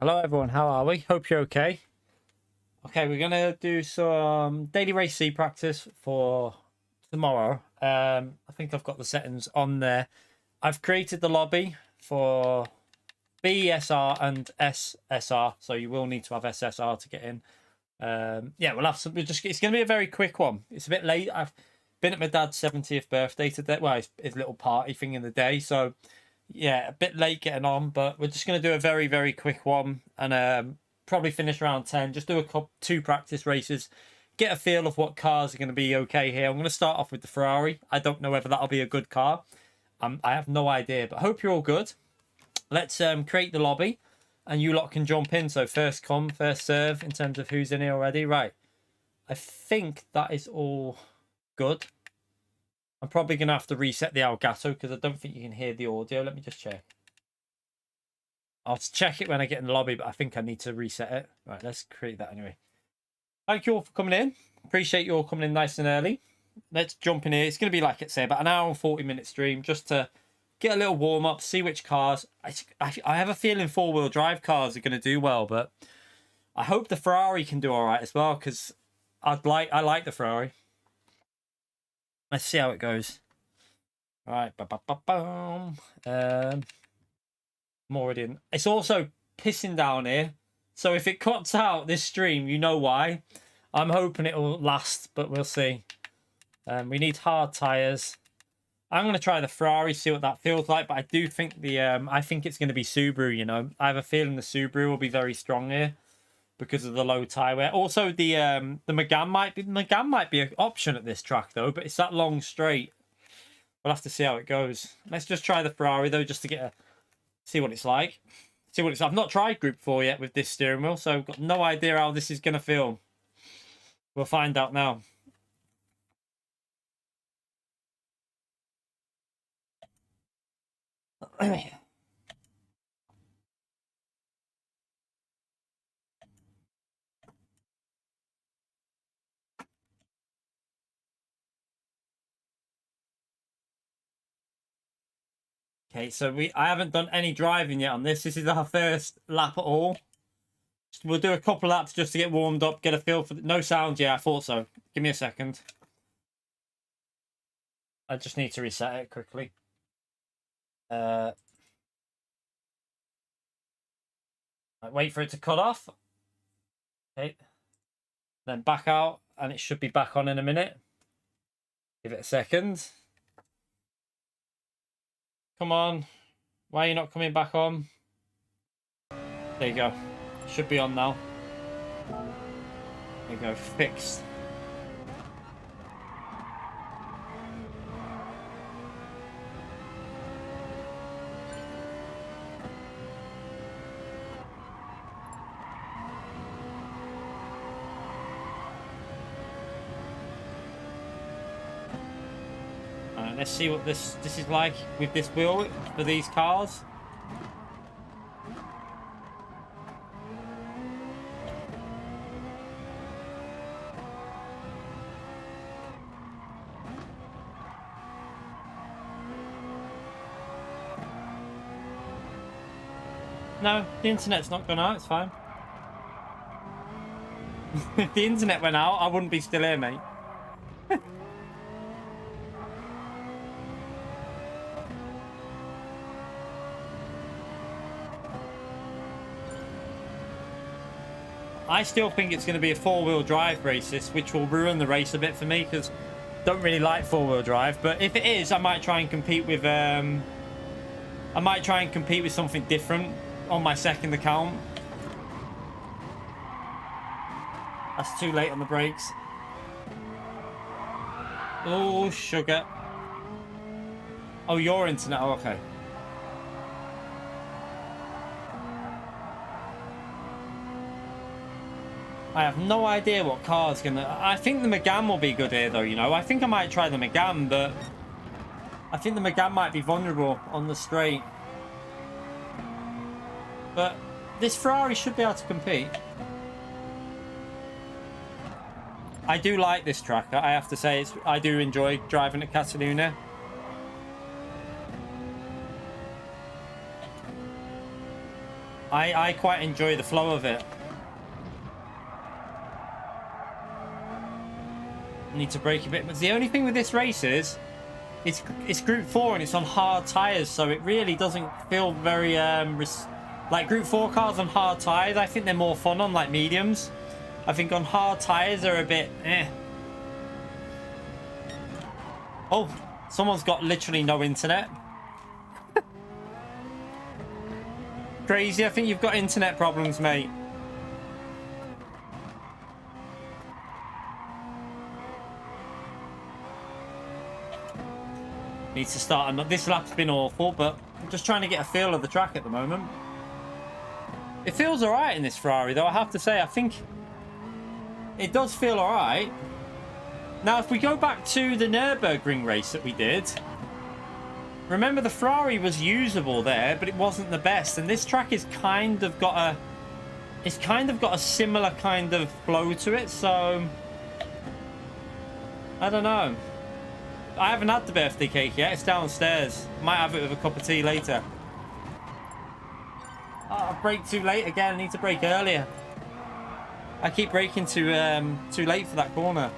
Hello everyone, how are we? Hope you're okay. Okay, we're gonna do some daily race C practice for tomorrow. I think I've got the settings on there. I've created the lobby for BSR and SSR, so you will need to have SSR to get in. Yeah, we'll have some. It's gonna be a very quick one. It's a bit late. I've been at my dad's 70th birthday today. Well, his little party thing in the day, so yeah, a bit late getting on, but we're just going to do a very, very quick one and probably finish around 10. Just do two practice races, get a feel of what cars are going to be okay here. I'm going to start off with the Ferrari. I don't know whether that'll be a good car. I have no idea, but hope you're all good. Let's create the lobby and you lot can jump in. So first come, first serve in terms of who's in here already. Right. I think that is all good. I'm probably going to have to reset the Elgato because I don't think you can hear the audio. Let me just check. I'll check it when I get in the lobby, but I think I need to reset it. Right, let's create that anyway. Thank you all for coming in. Appreciate you all coming in nice and early. Let's jump in here. It's going to be, like I say, about an hour and 40-minute stream just to get a little warm-up, see which cars. I have a feeling four-wheel drive cars are going to do well, but I hope the Ferrari can do all right as well because I like the Ferrari. Let's see how it goes. All right. I'm already in. It's also pissing down here. So if it cuts out this stream, you know why. I'm hoping it will last, but we'll see. We need hard tyres. I'm going to try the Ferrari, see what that feels like. But I do think I think it's going to be Subaru, you know. I have a feeling the Subaru will be very strong here. because of the low tire wear. Also, the Megane might be an option at this track though, but it's that long straight. We'll have to see how it goes. Let's just try the Ferrari though, just to get see what it's like. See what it's. I've not tried Group 4 yet with this steering wheel, so I've got no idea how this is gonna feel. We'll find out now. Okay, so I haven't done any driving yet on this. This is our first lap at all. We'll do a couple laps just to get warmed up, get a feel for no sound. Yeah, I thought so. Give me a second. I just need to reset it quickly. Wait for it to cut off. Okay. Then back out, and it should be back on in a minute. Give it a second. Come on. Why are you not coming back on? There you go. Should be on now. There you go. Fixed. Let's see what this is like with this wheel for these cars. No, the internet's not gone out, it's fine. If the internet went out, I wouldn't be still here, mate. I still think it's going to be a four-wheel drive race, this, which will ruin the race a bit for me because I don't really like four-wheel drive. But if it is, I might try and compete with something different on my second account. That's too late on the brakes. Oh, sugar. Oh, your internet. Oh, okay. I have no idea what car's gonna... I think the Megane will be good here, though, you know. I think I might try the Megane, but... I think the Megane might be vulnerable on the straight. But this Ferrari should be able to compete. I do like this track. I have to say, I do enjoy driving at Catalunya. I quite enjoy the flow of it. Need to brake a bit, but the only thing with this race is it's Group 4 and it's on hard tires, so it really doesn't feel very like Group 4 cars on hard tires. I think they're more fun on like mediums. I think on hard tires they're a bit Oh, someone's got literally no internet. Crazy. I think you've got internet problems, mate. Needs to start. This lap's been awful, but I'm just trying to get a feel of the track at the moment. It feels alright in this Ferrari, though, I have to say. I think it does feel alright. Now, if we go back to the Nürburgring race that we did, remember the Ferrari was usable there, but it wasn't the best. And this track is kind of got a... It's kind of got a similar kind of flow to it, so... I don't know. I haven't had the birthday cake yet. It's downstairs. Might have it with a cup of tea later. Oh, I braked too late again. I need to brake earlier. I keep braking too late for that corner.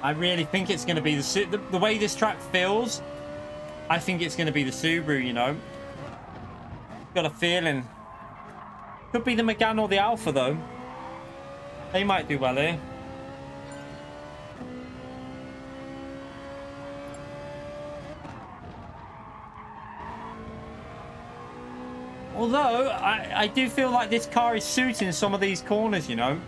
I really think it's going to be the way this track feels. I think it's going to be the Subaru, you know. Got a feeling. Could be the Megane or the Alpha, though. They might do well here. Although, I do feel like this car is suiting some of these corners, you know.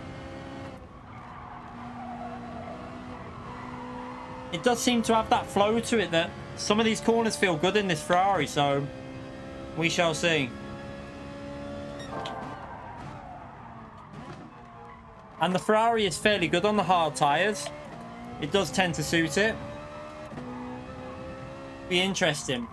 It does seem to have that flow to it that some of these corners feel good in this Ferrari, so we shall see. And the Ferrari is fairly good on the hard tyres. It does tend to suit it. Be interesting.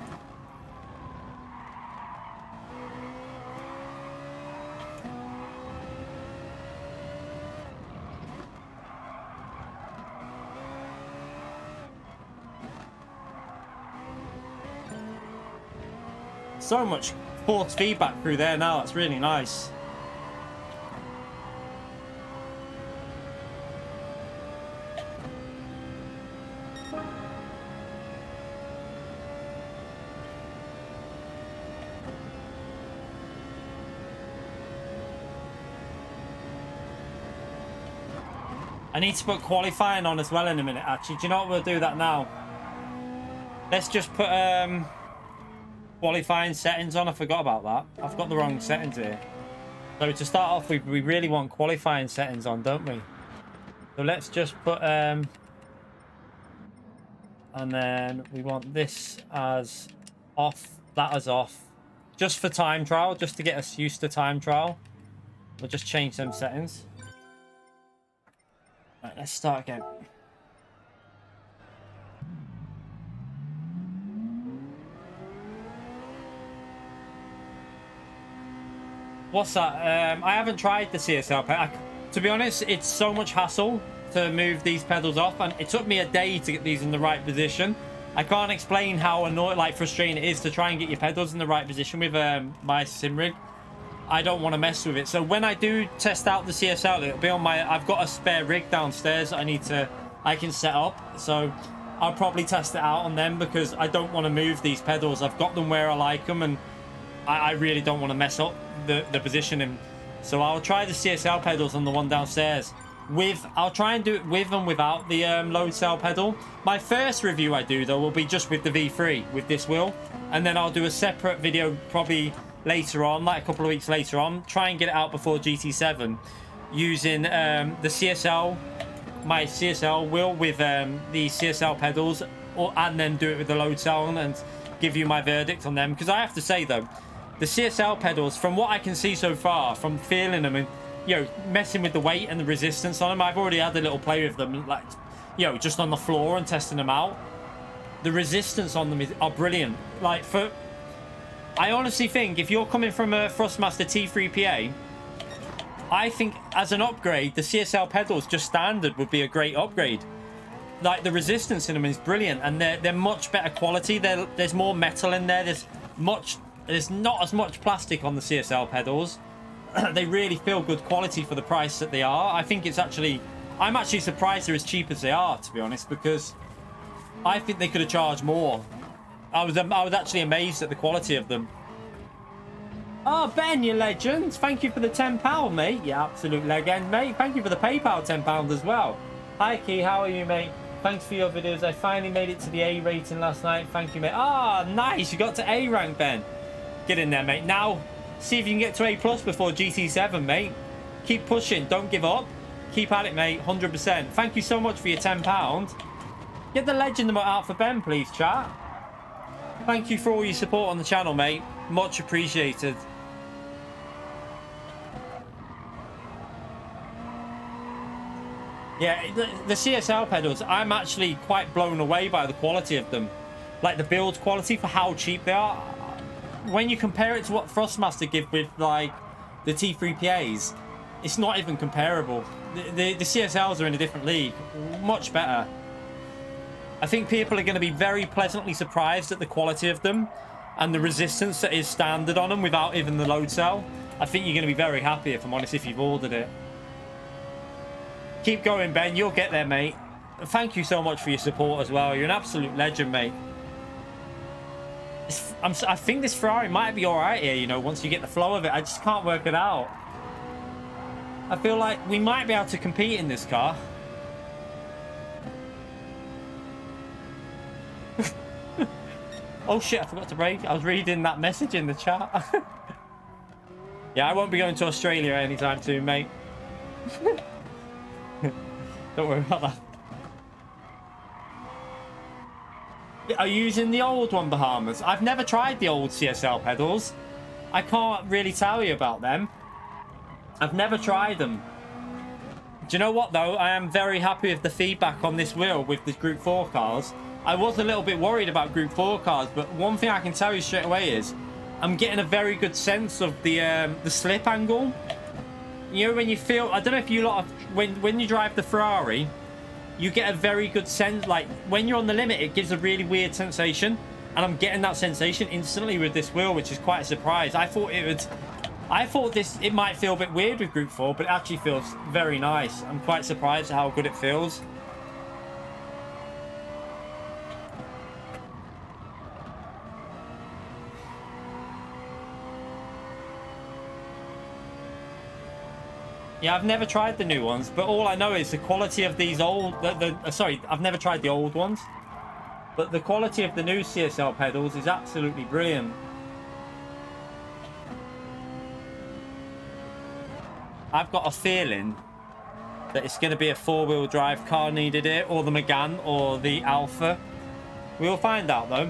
So much force feedback through there now. It's really nice. I need to put qualifying on as well in a minute, actually. Do you know what? We'll do that now. Let's just put qualifying settings on. I forgot about that. I've got the wrong settings here. So to start off, we really want qualifying settings on, don't we? So let's just put and then we want this as off, that as off, just for time trial, just to get us used to time trial. We'll just change them settings. Right, let's start again. What's that? I haven't tried the CSL pedal. To be honest, it's so much hassle to move these pedals off, and it took me a day to get these in the right position. I can't explain how annoying, like frustrating it is to try and get your pedals in the right position with my sim rig. I don't want to mess with it. So when I do test out the CSL, it'll be on my... I've got a spare rig downstairs that I can set up. So I'll probably test it out on them because I don't want to move these pedals. I've got them where I like them, and I really don't want to mess up the positioning. So I'll try the CSL pedals on the one downstairs. I'll try and do it with and without the load cell pedal. My first review I do, though, will be just with the V3, with this wheel. And then I'll do a separate video probably later on, like a couple of weeks later on, try and get it out before GT7 using the CSL, my CSL wheel with the CSL pedals, and then do it with the load cell and give you my verdict on them. Because I have to say though, the CSL pedals, from what I can see so far, from feeling them and, you know, messing with the weight and the resistance on them, I've already had a little play with them, like, you know, just on the floor and testing them out. The resistance on them are brilliant. Like, I honestly think if you're coming from a Thrustmaster T3PA, I think as an upgrade, the CSL pedals just standard would be a great upgrade. Like, the resistance in them is brilliant, and they're much better quality. There's more metal in there. There's not as much plastic on the CSL pedals. They really feel good quality for the price that they are. I think I'm actually surprised they're as cheap as they are, to be honest, because I think they could have charged more. I was actually amazed at the quality of them. Oh, Ben, you legend. Thank you for the £10, mate. You absolute legend, mate. Thank you for the PayPal £10 as well. Hi, Key. How are you, mate? Thanks for your videos. I finally made it to the A rating last night. Thank you, mate. Ah, nice. You got to A rank, Ben. Get in there, mate. Now, see if you can get to A+ before GT7, mate. Keep pushing. Don't give up. Keep at it, mate. 100%. Thank you so much for your £10. Get the legend emote out for Ben, please, chat. Thank you for all your support on the channel, mate. Much appreciated. Yeah, the CSL pedals, I'm actually quite blown away by the quality of them. Like, the build quality for how cheap they are. When you compare it to what Thrustmaster give with, like, the T3PAs, it's not even comparable. The CSLs are in a different league. Much better. I think people are going to be very pleasantly surprised at the quality of them and the resistance that is standard on them without even the load cell. I think you're going to be very happy, if I'm honest, if you've ordered it. Keep going, Ben. You'll get there, mate. Thank you so much for your support as well. You're an absolute legend, mate. I think this Ferrari might be all right here, you know, once you get the flow of it. I just can't work it out. I feel like we might be able to compete in this car. Oh shit, I forgot to brake. I was reading that message in the chat. Yeah, I won't be going to Australia anytime soon, mate. Don't worry about that. Are you using the old one, Bahamas? I've never tried the old CSL pedals. I can't really tell you about them. I've never tried them. Do you know what, though? I am very happy with the feedback on this wheel with the Group 4 cars. I was a little bit worried about Group 4 cars, but one thing I can tell you straight away is I'm getting a very good sense of the slip angle. You know, when you feel... I don't know if you lot... When you drive the Ferrari, you get a very good sense. Like, when you're on the limit, it gives a really weird sensation. And I'm getting that sensation instantly with this wheel, which is quite a surprise. I thought it might feel a bit weird with Group 4, but it actually feels very nice. I'm quite surprised at how good it feels. Yeah, I've never tried the new ones, but all I know is the quality of these old... sorry, I've never tried the old ones. But the quality of the new CSL pedals is absolutely brilliant. I've got a feeling that it's going to be a four-wheel drive car needed here, or the Megane, or the Alpha. We'll find out, though.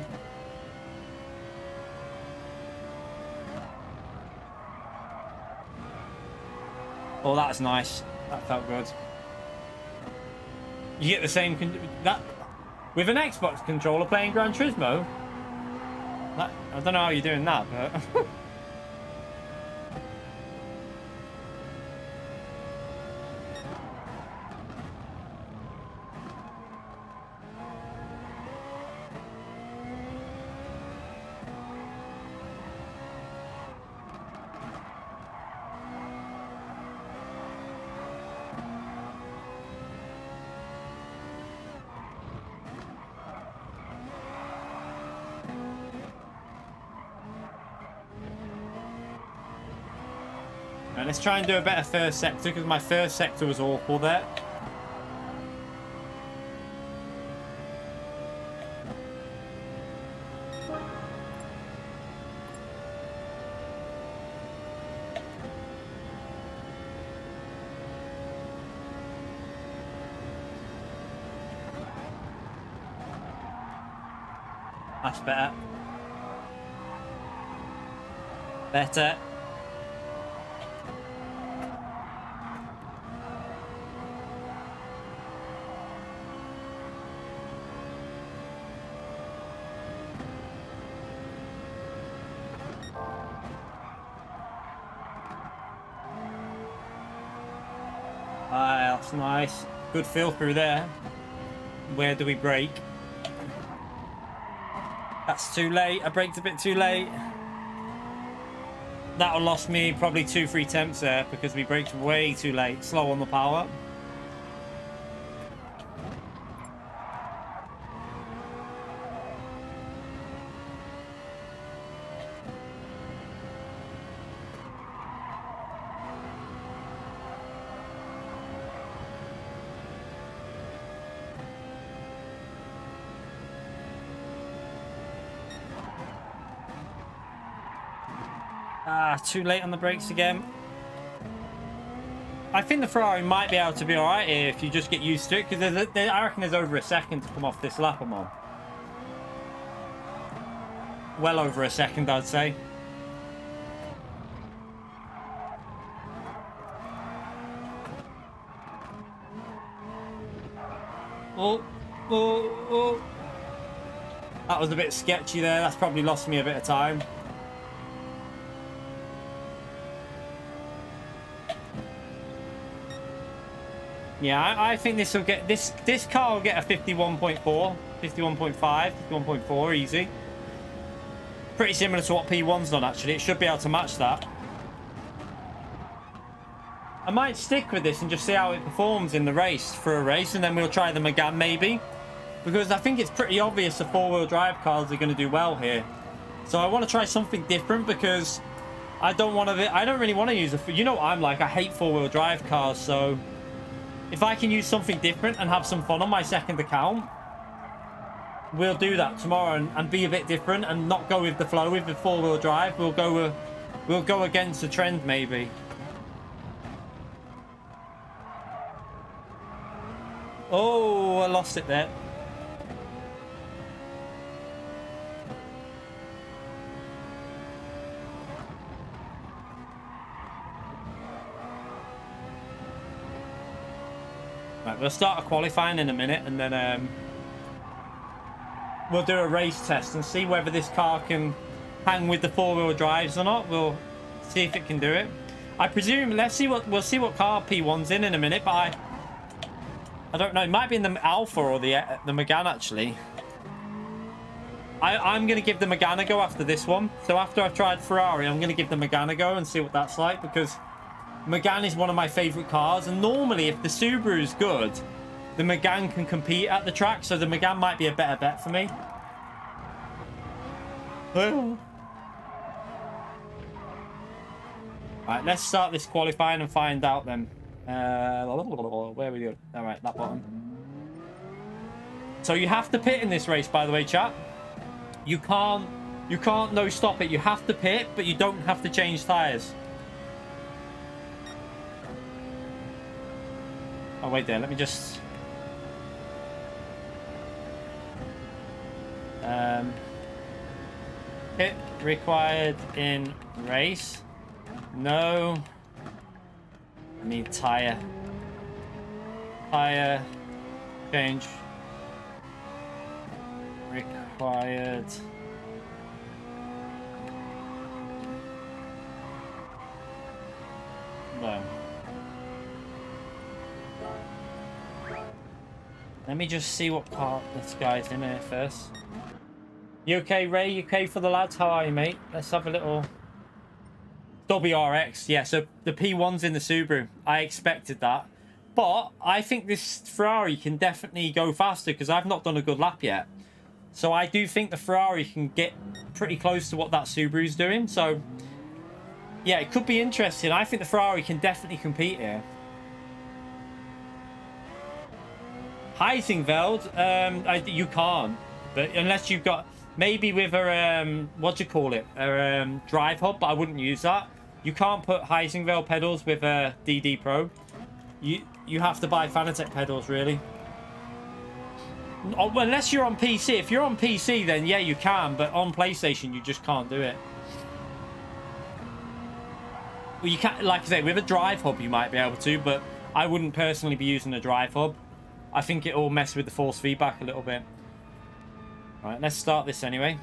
Oh, that's nice. That felt good. You get the same... with an Xbox controller playing Gran Turismo? I don't know how you're doing that, but... And let's try and do a better first sector, because my first sector was awful there. That's better. Better. That's nice. Good feel through there. Where do we brake? That's too late. I braked a bit too late. That'll lost me probably 2-3 temps there because we braked way too late. Slow on the power. Too late on the brakes again. I think the Ferrari might be able to be alright here if you just get used to it, because I reckon there's over a second to come off this lap I'm on. Well over a second, I'd say. Oh. That was a bit sketchy there. That's probably lost me a bit of time. Yeah, I think this will get this car will get a 51.4, 51.5, 51.4 easy. Pretty similar to what P1's done actually. It should be able to match that. I might stick with this and just see how it performs in the race for a race, and then we'll try the Megane maybe, because I think it's pretty obvious the four-wheel drive cars are going to do well here. So I want to try something different, because I don't want to. I don't really want to use a. You know what I'm like. I hate four-wheel drive cars. So if I can use something different and have some fun on my second account, we'll do that tomorrow and be a bit different and not go with the flow with the four-wheel drive. We'll go against the trend maybe. Oh, I lost it there. Right, we'll start a qualifying in a minute, and then we'll do a race test and see whether this car can hang with the four-wheel drives or not. We'll see if it can do it. I presume. We'll see what car P1's in a minute, but I don't know. It might be in the Alpha or the Megane actually. I'm going to give the Megane a go after this one. So after I've tried Ferrari, I'm going to give the Megane a go and see what that's like, because Megane is one of my favorite cars, and normally if the Subaru is good, the Megane can compete at the track, so the Megane might be a better bet for me. Right, let's start this qualifying and find out then. Where are we going? All right, that button. So you have to pit in this race, by the way, chat. You can't no stop it. You have to pit, but you don't have to change tires. Oh, wait there. Let me just... Pit required in race. No. I need tire. Tire change required. No. Let me just see what part this guy's in here first. You okay, Ray? You okay for the lads? How are you, mate? Let's have a little... WRX, yeah, so the P1's in the Subaru. I expected that. But I think this Ferrari can definitely go faster, because I've not done a good lap yet. So I do think the Ferrari can get pretty close to what that Subaru's doing. So, yeah, it could be interesting. I think the Ferrari can definitely compete here. Heisingveld, you can't. But unless you've got... Maybe with a, what do you call it? A drive hub, but I wouldn't use that. You can't put Heisingveld pedals with a DD Pro. You have to buy Fanatec pedals, really. Unless you're on PC. If you're on PC, then yeah, you can. But on PlayStation, you just can't do it. Well, you can't, like I say, with a drive hub, you might be able to, but I wouldn't personally be using a drive hub. I think it will mess with the force feedback a little bit. Right, let's start this anyway.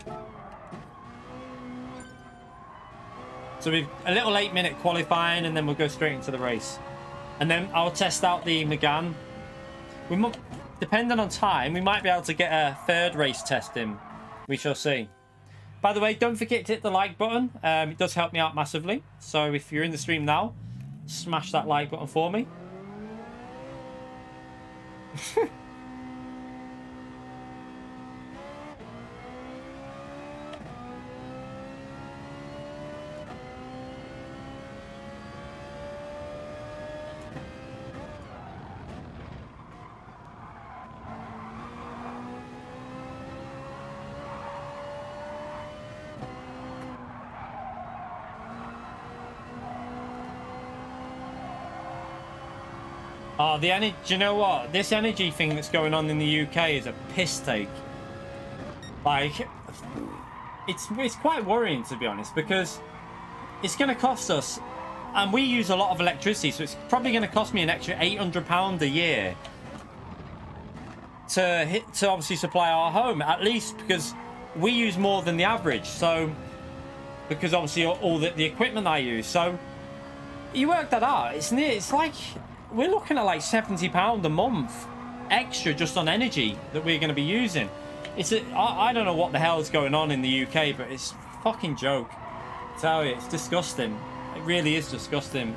So we've a little 8-minute qualifying, and then we'll go straight into the race. And then I'll test out the Megane. We might, depending on time, we might be able to get a third race test in. We shall see. By the way, don't forget to hit the like button. It does help me out massively. So if you're in the stream now, smash that like button for me. Oh, the energy. Do you know what? This energy thing that's going on in the UK is a piss take. Like, it's quite worrying, to be honest, because it's going to cost us, and we use a lot of electricity, so it's probably going to cost me an extra £800 a year to obviously supply our home, at least, because we use more than the average. So, because obviously all the equipment I use. So, you work that out. It's like, we're looking at like £70 a month extra just on energy that we're going to be using. I don't know what the hell is going on in the UK, but it's a fucking joke. I tell you, it's disgusting. It really is disgusting.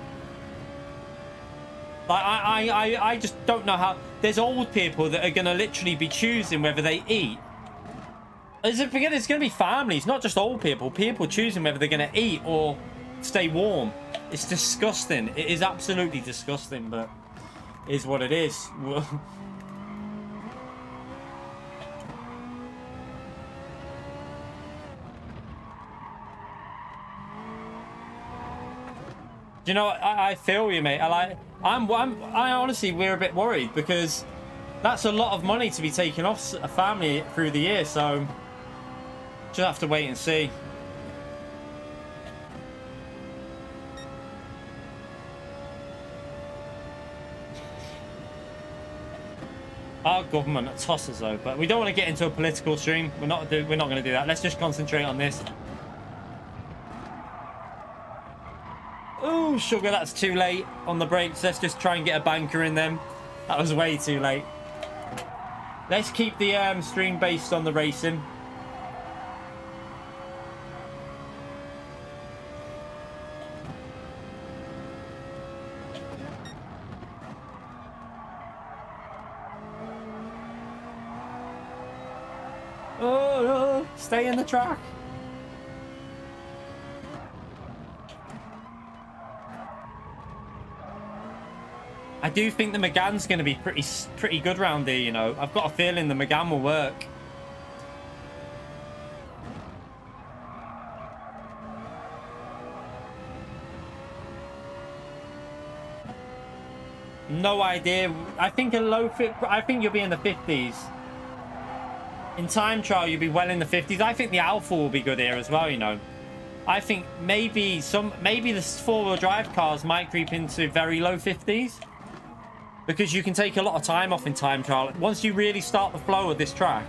Like, I just don't know how. There's old people that are going to literally be choosing whether they eat. There's going to be families, not just old people. People choosing whether they're going to eat or stay warm. It's disgusting. It is absolutely disgusting, but it is what it is. Do you know what? I feel you, mate. I honestly, we're a bit worried because that's a lot of money to be taken off a family through the year. So just have to wait and see. Our government tosses though, but we don't want to get into a political stream. We're not going to do that. Let's just concentrate on this. Oh, sugar, that's too late on the brakes. Let's just try and get a banker in them. That was way too late. Let's keep the stream based on the racing. Oh, stay in the track. I do think the Megane's going to be pretty good round here, you know. I've got a feeling the Megane will work. No idea. I think I think you'll be in the 50s. In time trial, you'll be well in the 50s. I think the Alpha will be good here as well, you know. I think maybe the four-wheel drive cars might creep into very low 50s. Because you can take a lot of time off in time trial. Once you really start the flow of this track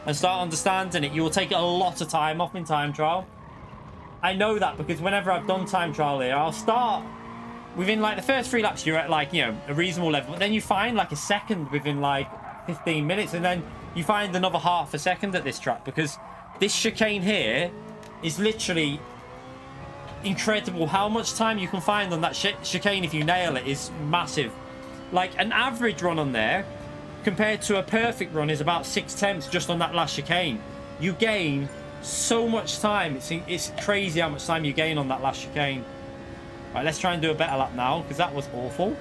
and start understanding it, you will take a lot of time off in time trial. I know that because whenever I've done time trial here, I'll start within like the first 3 laps, you're at like, you know, a reasonable level. But then you find like a second within like 15 minutes. And then you find another half a second at this track because this chicane here is literally incredible. How much time you can find on that chicane if you nail it is massive. Like an average run on there compared to a perfect run is about 6/10 just on that last chicane. You gain so much time. It's crazy how much time you gain on that last chicane. Right, let's try and do a better lap now because that was awful.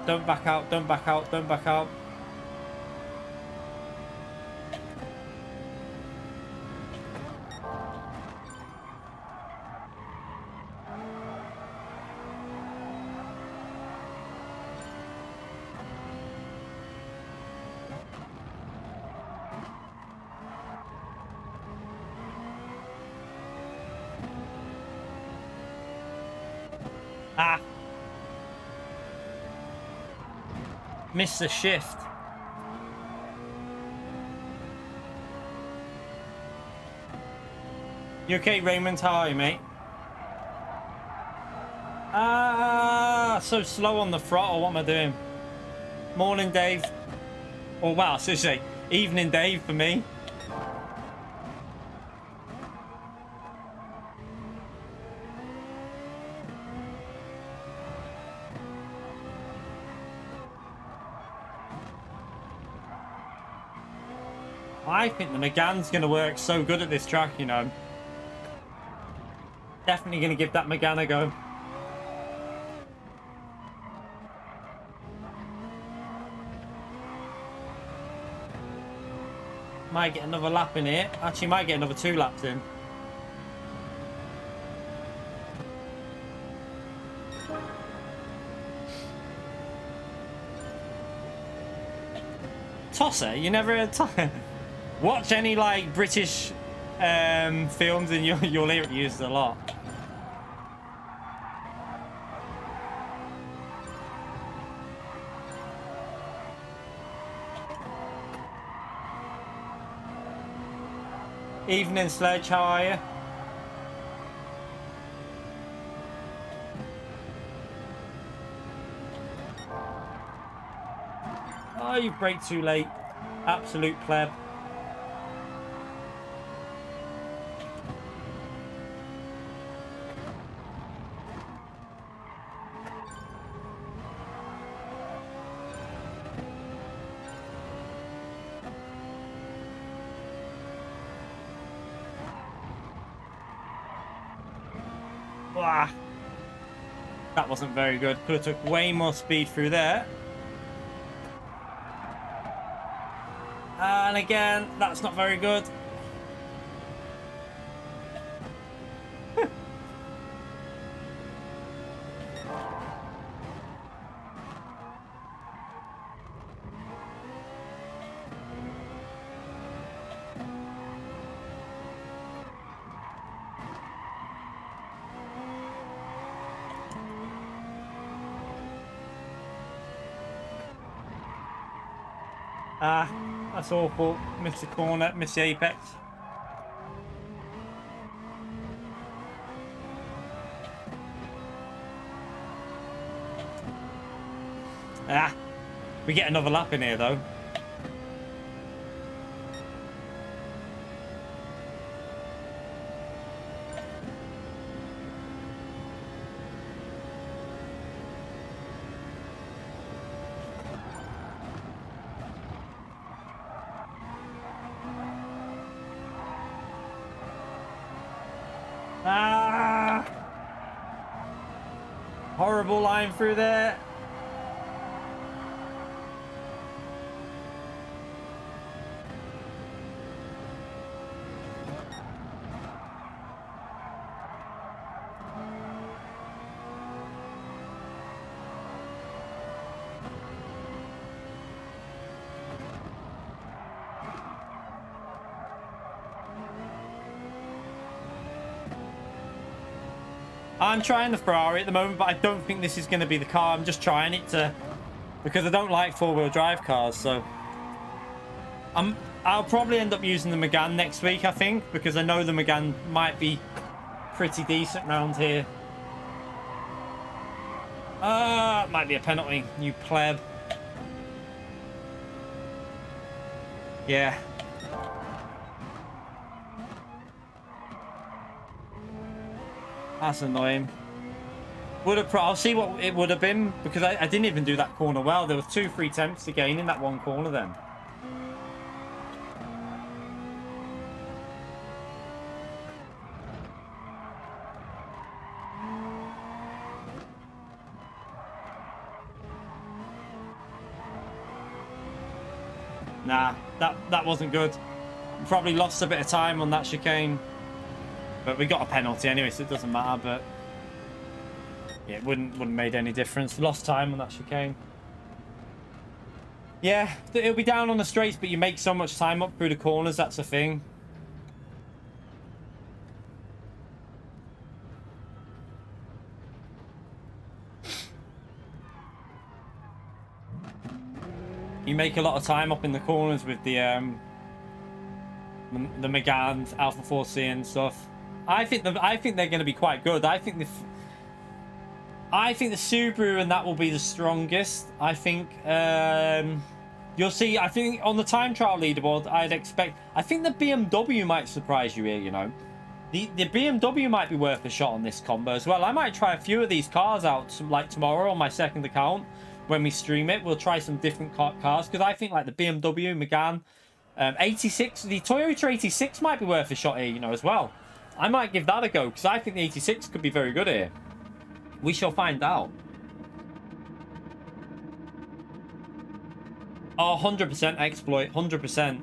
Don't back out, don't back out, don't back out. Ah. Missed the shift. You okay, Raymond? How are you, mate? So slow on the throttle. What am I doing? Morning, Dave. Oh, wow. So say evening, Dave, for me. I think the Megane's going to work so good at this track, you know. Definitely going to give that Megane a go. Might get another lap in here. Actually, might get another 2 laps in. Tosser? You never heard Tosser? Watch any like British films and you'll hear it used a lot. Evening, Sledge, how are you? Oh, you brake too late. Absolute pleb. Ah, that wasn't very good. Could have took way more speed through there. And again, that's not very good. Ah, that's awful. Missed the corner, missed the apex. Ah, we get another lap in here though. Ah! Horrible line through there. I'm trying the Ferrari at the moment, but I don't think this is going to be the car. I'm just trying it to, because I don't like four-wheel drive cars. So I'll probably end up using the Megane next week, I think, because I know the Megane might be pretty decent round here. Might be a penalty, you pleb. Yeah. That's annoying. I'll see what it would have been, because I didn't even do that corner well. There was 2-3 attempts to gain in that one corner then. Nah, that wasn't good. Probably lost a bit of time on that chicane. But we got a penalty anyway, so it doesn't matter. But yeah, it wouldn't have made any difference. Lost time on that chicane. Yeah, it'll be down on the straights, but you make so much time up through the corners. That's the thing. You make a lot of time up in the corners with the Megane, Alpha 4C and stuff. I think they're going to be quite good. I think the Subaru and that will be the strongest. I think you'll see. I think on the time trial leaderboard, I'd expect. I think the BMW might surprise you here. You know, the BMW might be worth a shot on this combo as well. I might try a few of these cars out, like tomorrow on my second account when we stream it. We'll try some different cars because I think like the BMW, Megane, 86, the Toyota 86 might be worth a shot here. You know, as well. I might give that a go because I think the 86 could be very good here. We shall find out. Oh, 100% exploit, 100%.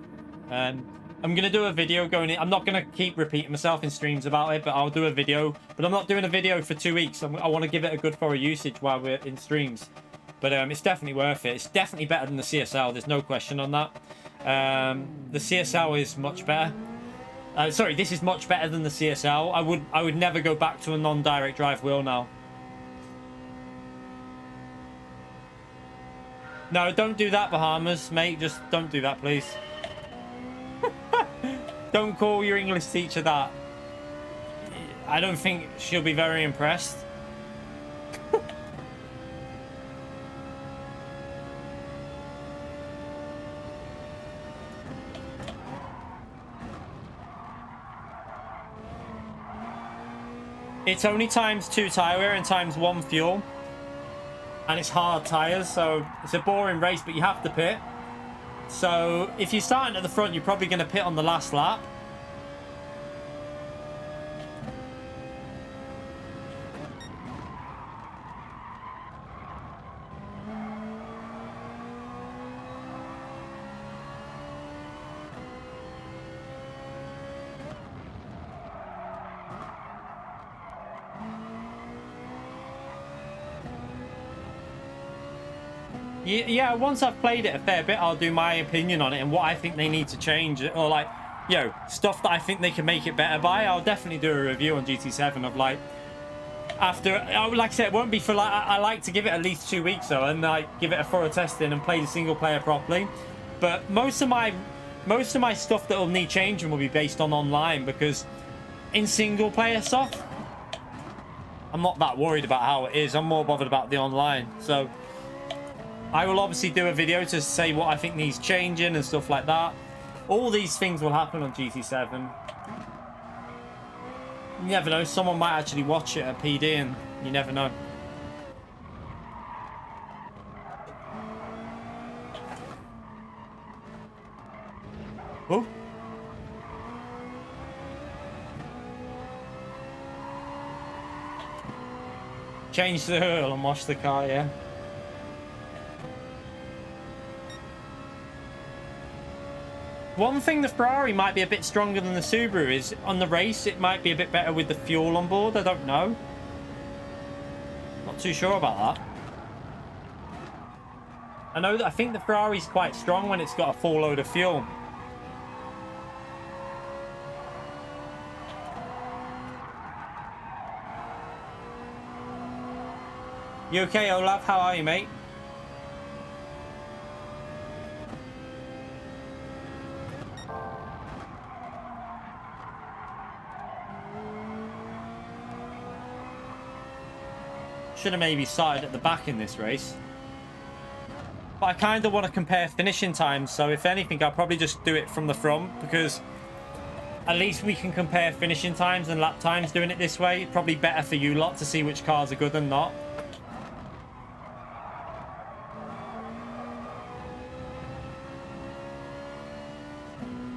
I'm going to do a video going in. I'm not going to keep repeating myself in streams about it, but I'll do a video. But I'm not doing a video for 2 weeks. I want to give it a good thorough usage while we're in streams. But it's definitely worth it. It's definitely better than the CSL. There's no question on that. The CSL is much better. Sorry, this is much better than the CSL. I would never go back to a non-direct drive wheel now. No, don't do that, Bahamas, mate. Just don't do that, please. Don't call your English teacher that. I don't think she'll be very impressed. It's only ×2 tyre wear and ×1 fuel. And it's hard tyres, so it's a boring race, but you have to pit. So if you're starting at the front, you're probably going to pit on the last lap. Yeah, once I've played it a fair bit, I'll do my opinion on it and what I think they need to change, or like, you know, stuff that I think they can make it better by. I'll definitely do a review on GT7 of like, after, like I said, it won't be for like, I like to give it at least 2 weeks though, and like give it a thorough testing and play the single player properly. But most of my stuff that will need changing will be based on online, because in single player stuff, I'm not that worried about how it is. I'm more bothered about the online. So I will obviously do a video to say what I think needs changing and stuff like that. All these things will happen on GT7. You never know, someone might actually watch it at PD, and you never know. Oh. Change the oil and wash the car, yeah. One thing the Ferrari might be a bit stronger than the Subaru is, on the race, it might be a bit better with the fuel on board. I don't know. Not too sure about that. I know that I think the Ferrari's quite strong when it's got a full load of fuel. You okay, Olaf? How are you, mate? Should have maybe started at the back in this race. But I kind of want to compare finishing times, so if anything, I'll probably just do it from the front, because at least we can compare finishing times and lap times doing it this way. Probably better for you lot to see which cars are good and not.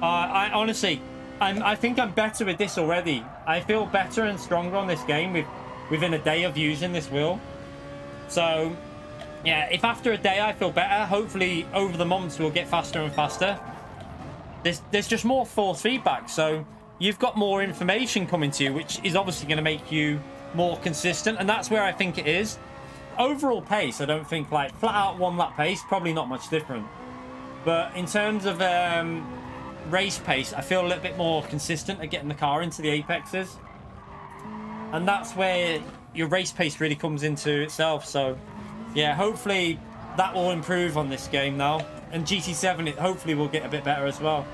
I honestly, I think I'm better with this already. I feel better and stronger on this game within a day of using this wheel. So, yeah, if after a day I feel better, hopefully over the months we'll get faster and faster. There's just more force feedback, so you've got more information coming to you, which is obviously going to make you more consistent, and that's where I think it is. Overall pace, I don't think, like, flat out one lap pace, probably not much different. But in terms of race pace, I feel a little bit more consistent at getting the car into the apexes, and that's where your race pace really comes into itself. So yeah, hopefully that will improve on this game now, and GT7 it hopefully will get a bit better as well.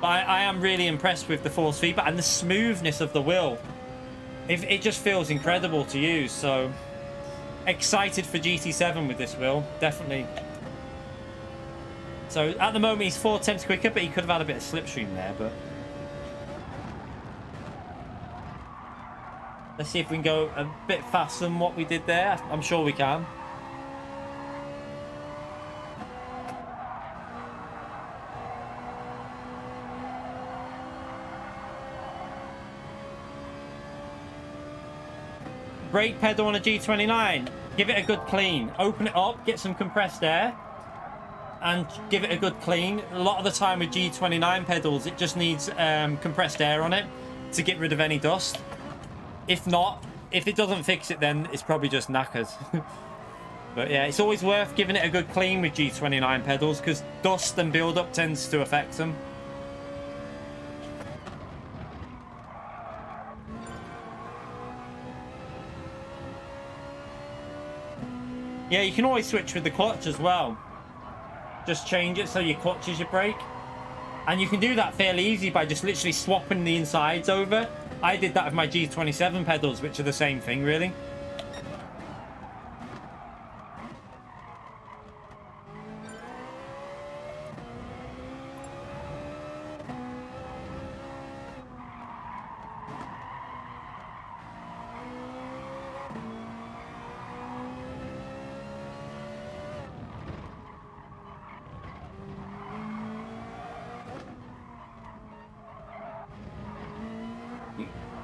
But I am really impressed with the force feedback and the smoothness of the wheel. It just feels incredible to use, so excited for GT7 with this wheel, definitely. So at the moment he's 4/10 quicker, but he could have had a bit of slipstream there. But let's see if we can go a bit faster than what we did there. I'm sure we can. Brake pedal on a G29. Give it a good clean. Open it up, get some compressed air, and give it a good clean. A lot of the time with G29 pedals, it just needs compressed air on it to get rid of any dust. If not, if it doesn't fix it, then it's probably just knackered. But yeah, it's always worth giving it a good clean with G29 pedals, because dust and build-up tends to affect them. Yeah, you can always switch with the clutch as well. Just change it so your clutch is your brake, and you can do that fairly easy by just literally swapping the insides over. I did that with my G27 pedals, which are the same thing really.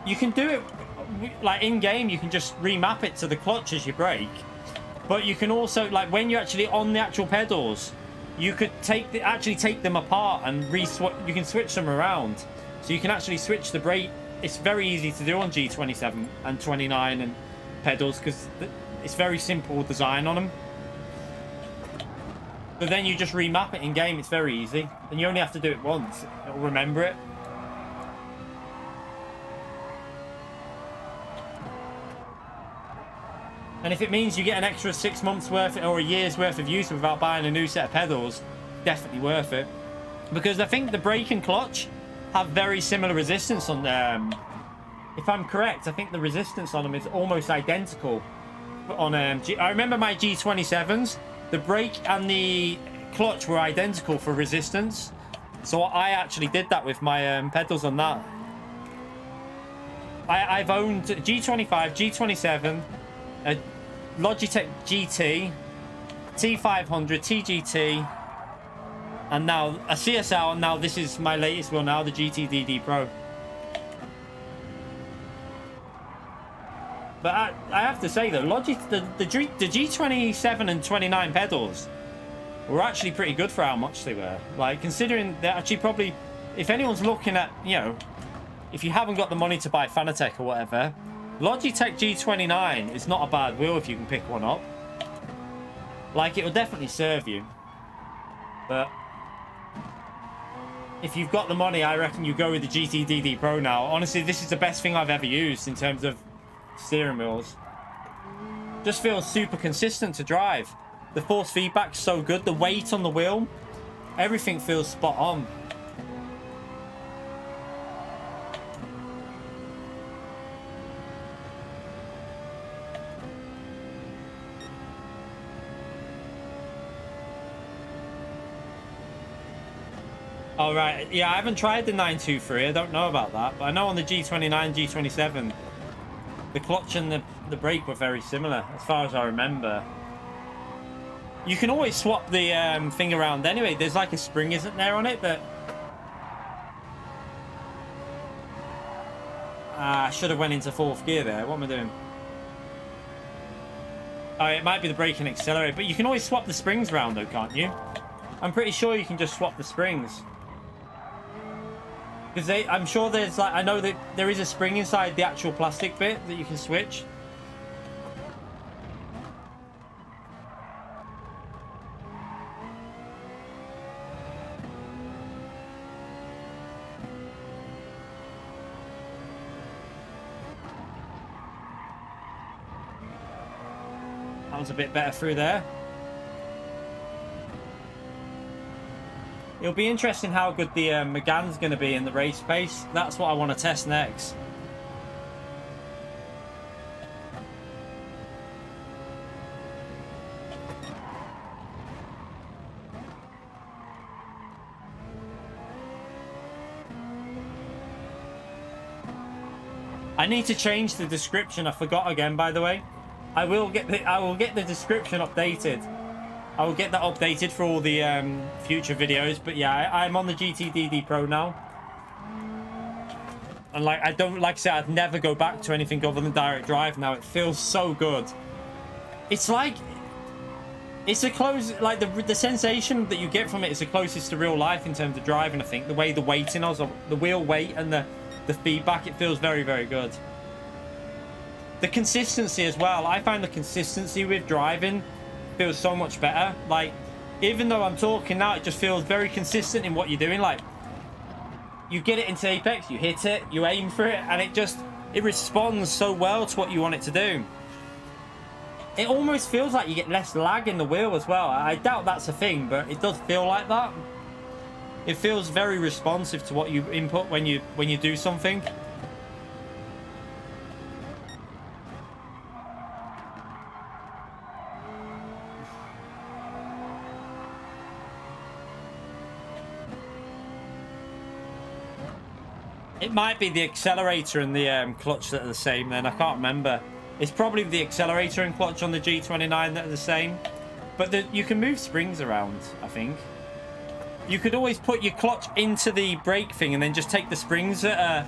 You can do it like in game, you can just remap it to the clutch as your brake, but you can also, like when you're actually on the actual pedals, you could actually take them apart and you can switch them around, so you can actually switch the brake. It's very easy to do on G27 and 29 and pedals, because it's very simple design on them. But then you just remap it in game. It's very easy, and you only have to do it once. It'll remember it. And if it means you get an extra 6 months worth or a year's worth of use without buying a new set of pedals, definitely worth it. Because I think the brake and clutch have very similar resistance on them. If I'm correct, I think the resistance on them is almost identical. On I remember my G27s, the brake and the clutch were identical for resistance. So I actually did that with my pedals on that. I've owned G25, G27, a Logitech GT, T500, TGT, and now a CSL, and now this is my latest one now, the GTDD Pro. But I have to say though, the G27 and 29 pedals were actually pretty good for how much they were. Like, considering they're actually probably, if anyone's looking at, you know, if you haven't got the money to buy Fanatec or whatever, Logitech G29 is not a bad wheel if you can pick one up. Like, it will definitely serve you. But if you've got the money, I reckon you go with the GTDD Pro now. Honestly, this is the best thing I've ever used in terms of steering wheels. Just feels super consistent to drive. The force feedback's so good. The weight on the wheel, everything feels spot on. All right, yeah, I haven't tried the 923. I don't know about that, but I know on the G29, G27, the clutch and the brake were very similar, as far as I remember. You can always swap the thing around anyway. There's like a spring, isn't there, on it? But I should have went into 4th gear there. What am I doing? Oh, it might be the brake and accelerator, but you can always swap the springs around though, can't you? I'm pretty sure you can just swap the springs. Because I'm sure there's like, I know that there is a spring inside the actual plastic bit that you can switch. That was a bit better through there. It'll be interesting how good the Megane's going to be in the race pace. That's what I want to test next. I need to change the description. I forgot again, by the way. I will get the description updated. I will get that updated for all the future videos. But yeah, I'm on the GTDD Pro now. And like, like I said, I'd never go back to anything other than direct drive now. It feels so good. It's like, it's a close, like the sensation that you get from it is the closest to real life in terms of driving, I think. The way the weighting is, the wheel weight and the feedback, it feels very, very good. The consistency as well. I find the consistency with driving feels so much better. Like, even though I'm talking now, it just feels very consistent in what you're doing. Like, you get it into apex, you hit it, you aim for it, and it responds so well to what you want it to do. It almost feels like you get less lag in the wheel as well. I doubt that's a thing, but it does feel like that. It feels very responsive to what you input when you do something. It might be the accelerator and the clutch that are the same then. I can't remember. It's probably the accelerator and clutch on the G29 that are the same. But you can move springs around, I think. You could always put your clutch into the brake thing and then just take the springs that are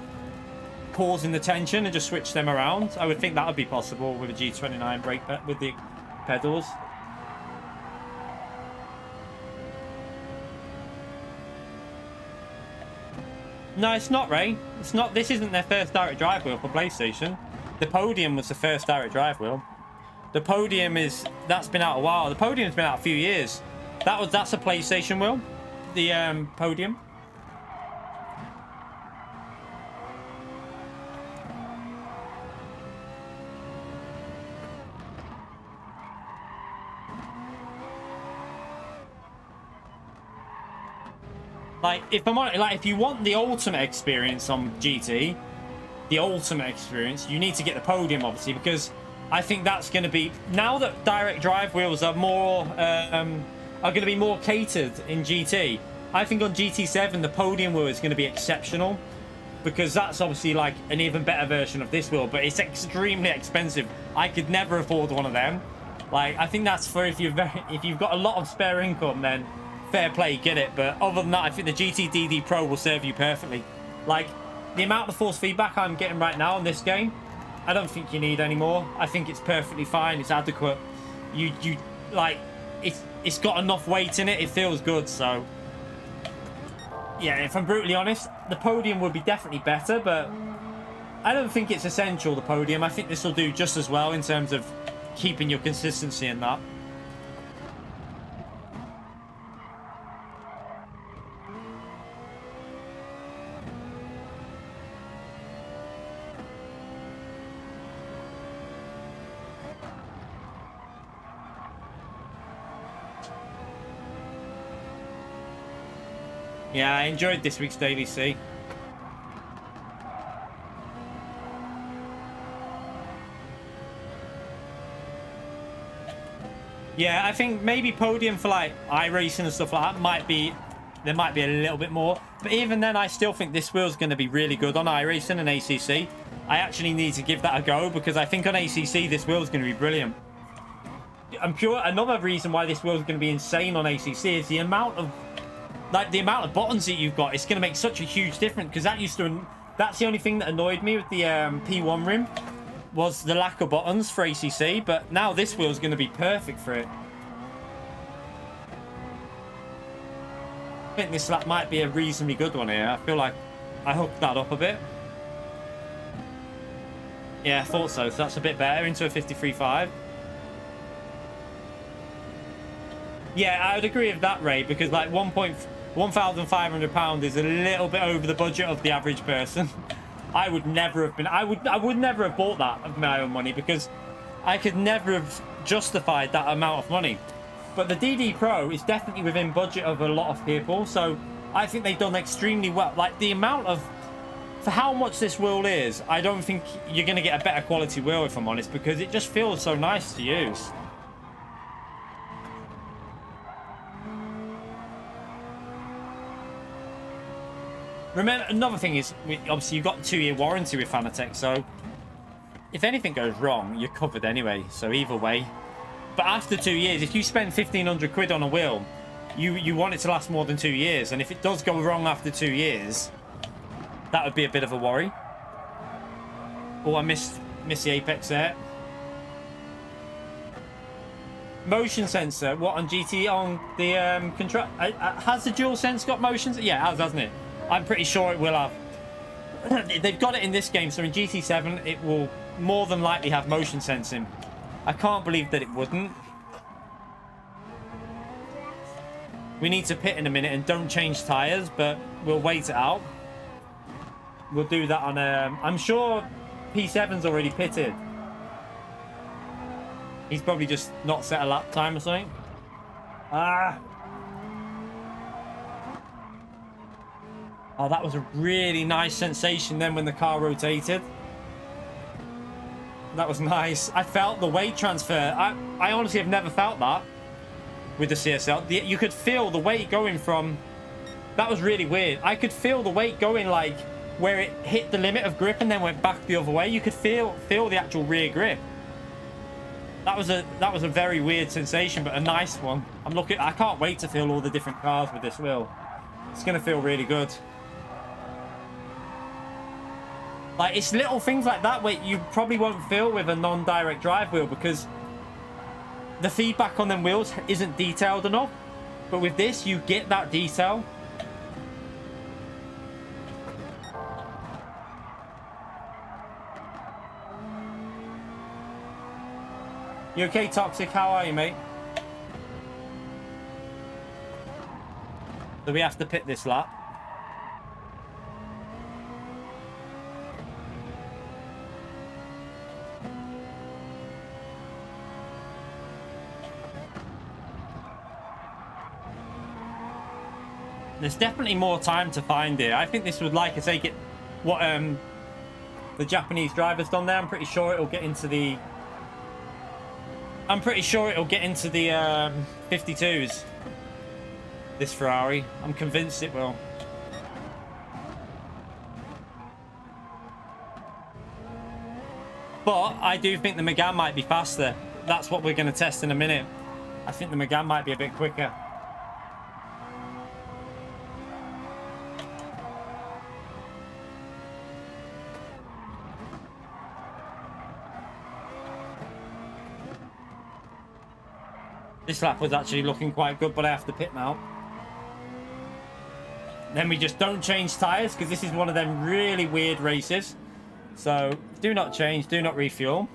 causing the tension and just switch them around. I would think that would be possible with a G29 brake with the pedals. No, it's not, Ray. It's not. This isn't their first direct drive wheel for PlayStation. The Podium was the first direct drive wheel. The Podium that's been out a while. The Podium's been out a few years. That's a PlayStation wheel, the podium. Like, if I'm on, like, if you want the ultimate experience on GT, the ultimate experience, you need to get the podium, obviously, because I think that's going to be, now that direct drive wheels are more are going to be more catered in GT. I think on GT7 the podium wheel is going to be exceptional, because that's obviously like an even better version of this wheel, but it's extremely expensive. I could never afford one of them. Like, I think that's for if you've got a lot of spare income, then fair play, get it. But other than that, I think the GT Pro will serve you perfectly. Like, the amount of force feedback I'm getting right now in this game, I don't think you need any more. I think it's perfectly fine. It's adequate. You like, it's got enough weight in it. It feels good. So yeah, if I'm brutally honest, the podium would be definitely better, but I don't think it's essential, the podium. I think this will do just as well in terms of keeping your consistency in that. Yeah, I enjoyed this week's Daily C. Yeah, I think maybe podium for like iRacing and stuff like that there might be a little bit more. But even then, I still think this wheel's going to be really good on iRacing and ACC. I actually need to give that a go, because I think on ACC this wheel's going to be brilliant. Another reason why this wheel's going to be insane on ACC is the amount of buttons that you've got. It's going to make such a huge difference, because that's the only thing that annoyed me with the P1 rim, was the lack of buttons for ACC. But now this wheel is going to be perfect for it. I think this might be a reasonably good one here. I feel like I hooked that up a bit. Yeah, I thought so. So that's a bit better into a 53.5. Yeah, I would agree with that, Ray, because like £1,500 is a little bit over the budget of the average person. I would never have bought that of my own money, because I could never have justified that amount of money. But the DD Pro is definitely within budget of a lot of people, so I think they've done extremely well. Like, the amount of, for how much this wheel is, I don't think you're going to get a better quality wheel, if I'm honest, because it just feels so nice to use. Remember, another thing is, obviously you've got a 2-year warranty with Fanatec, so if anything goes wrong, you're covered anyway, so either way. But after 2 years, if you spend 1,500 quid on a wheel, you want it to last more than 2 years, and if it does go wrong after 2 years, that would be a bit of a worry. Oh, I missed the apex there. Motion sensor, what, on GT, on the control? Has the DualSense got motion? Yeah, it has, hasn't it? I'm pretty sure it will have. They've got it in this game, so in GT7 it will more than likely have motion sensing. I can't believe that it wouldn't. We need to pit in a minute and don't change tyres, but we'll wait it out. We'll do that on I'm sure P7's already pitted. He's probably just not set a lap time or something. Oh, that was a really nice sensation then when the car rotated. That was nice. I felt the weight transfer. I honestly have never felt that with the CSL. You could feel the weight going from... That was really weird. I could feel the weight going like where it hit the limit of grip and then went back the other way. You could feel the actual rear grip. That was a very weird sensation, but a nice one. I can't wait to feel all the different cars with this wheel. It's going to feel really good. Like, it's little things like that where you probably won't feel with a non-direct drive wheel, because the feedback on them wheels isn't detailed enough. But with this, you get that detail. You okay, Toxic? How are you, mate? So we have to pit this lap. There's definitely more time to find it. I think this would, like I say, get what the Japanese driver's done there. I'm pretty sure it'll get into the 52s. This Ferrari. I'm convinced it will. But I do think the Megane might be faster. That's what we're going to test in a minute. I think the Megane might be a bit quicker. This lap was actually looking quite good, but I have to pit now. Then we just don't change tyres, because this is one of them really weird races. So, do not change, do not refuel.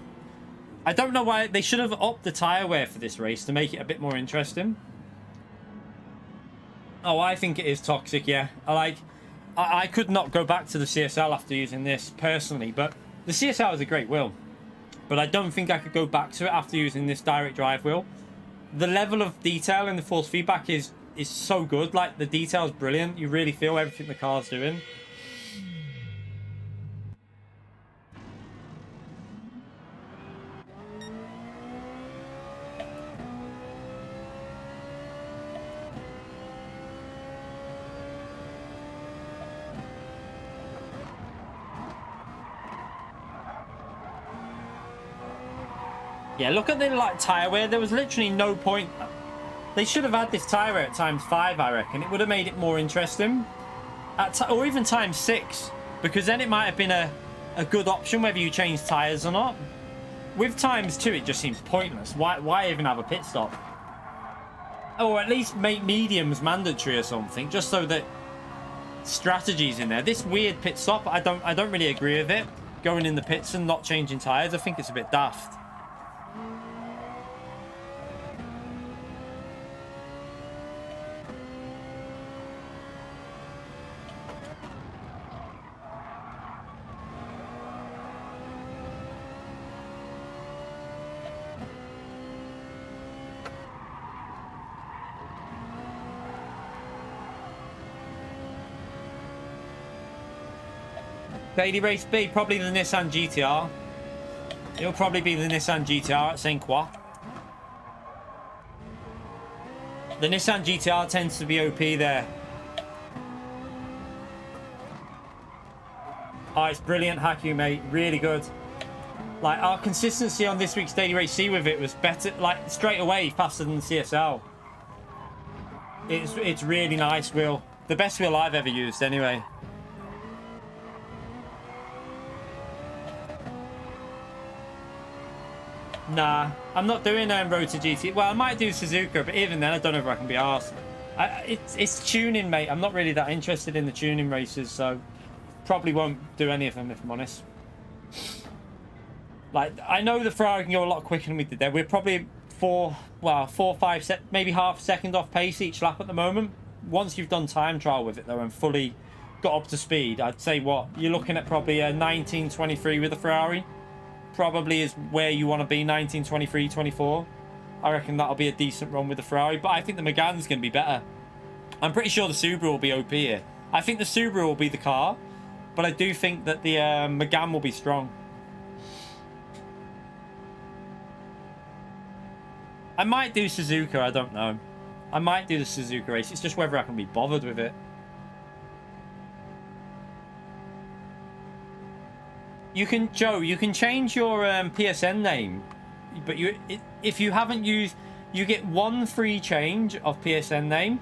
I don't know why they should have upped the tyre wear for this race to make it a bit more interesting. Oh, I think it is toxic, yeah. I could not go back to the CSL after using this, personally, but the CSL is a great wheel. But I don't think I could go back to it after using this direct drive wheel. The level of detail in the force feedback is so good. Like, the detail's brilliant. You really feel everything the car's doing. Yeah, look at the tyre wear. There was literally no point. They should have had this tyre wear at ×5, I reckon. It would have made it more interesting. Or even ×6. Because then it might have been a good option whether you change tyres or not. With ×2, it just seems pointless. Why even have a pit stop? Or at least make mediums mandatory or something, just so that strategy's in there. This weird pit stop, I don't really agree with it. Going in the pits and not changing tyres, I think it's a bit daft. Daily race B, probably the Nissan GTR. It'll probably be the Nissan GTR at St. Croix. The Nissan GTR tends to be OP there. Oh, it's brilliant, Haku, mate. Really good. Like, our consistency on this week's Daily Race C with it was better, like, straight away, faster than the CSL. It's really nice wheel. The best wheel I've ever used, anyway. Nah, I'm not doing Road to GT. Well, I might do Suzuka, but even then, I don't know if I can be arsed. It's tuning, mate. I'm not really that interested in the tuning races, so probably won't do any of them, if I'm honest. Like, I know the Ferrari can go a lot quicker than we did there. We're probably 4, 5, maybe half a second off pace each lap at the moment. Once you've done time trial with it, though, and fully got up to speed, I'd say what? You're looking at probably a 1923 with a Ferrari. Probably is where you want to be, 1923, 24. I reckon that'll be a decent run with the Ferrari, but I think the Megane's going to be better. I'm pretty sure the Subaru will be OP here. I think the Subaru will be the car, but I do think that the Megane will be strong. I might do Suzuka, I don't know. I might do the Suzuka race. It's just whether I can be bothered with it. You can, Joe, you can change your PSN name, but if you haven't used, you get 1 free change of PSN name,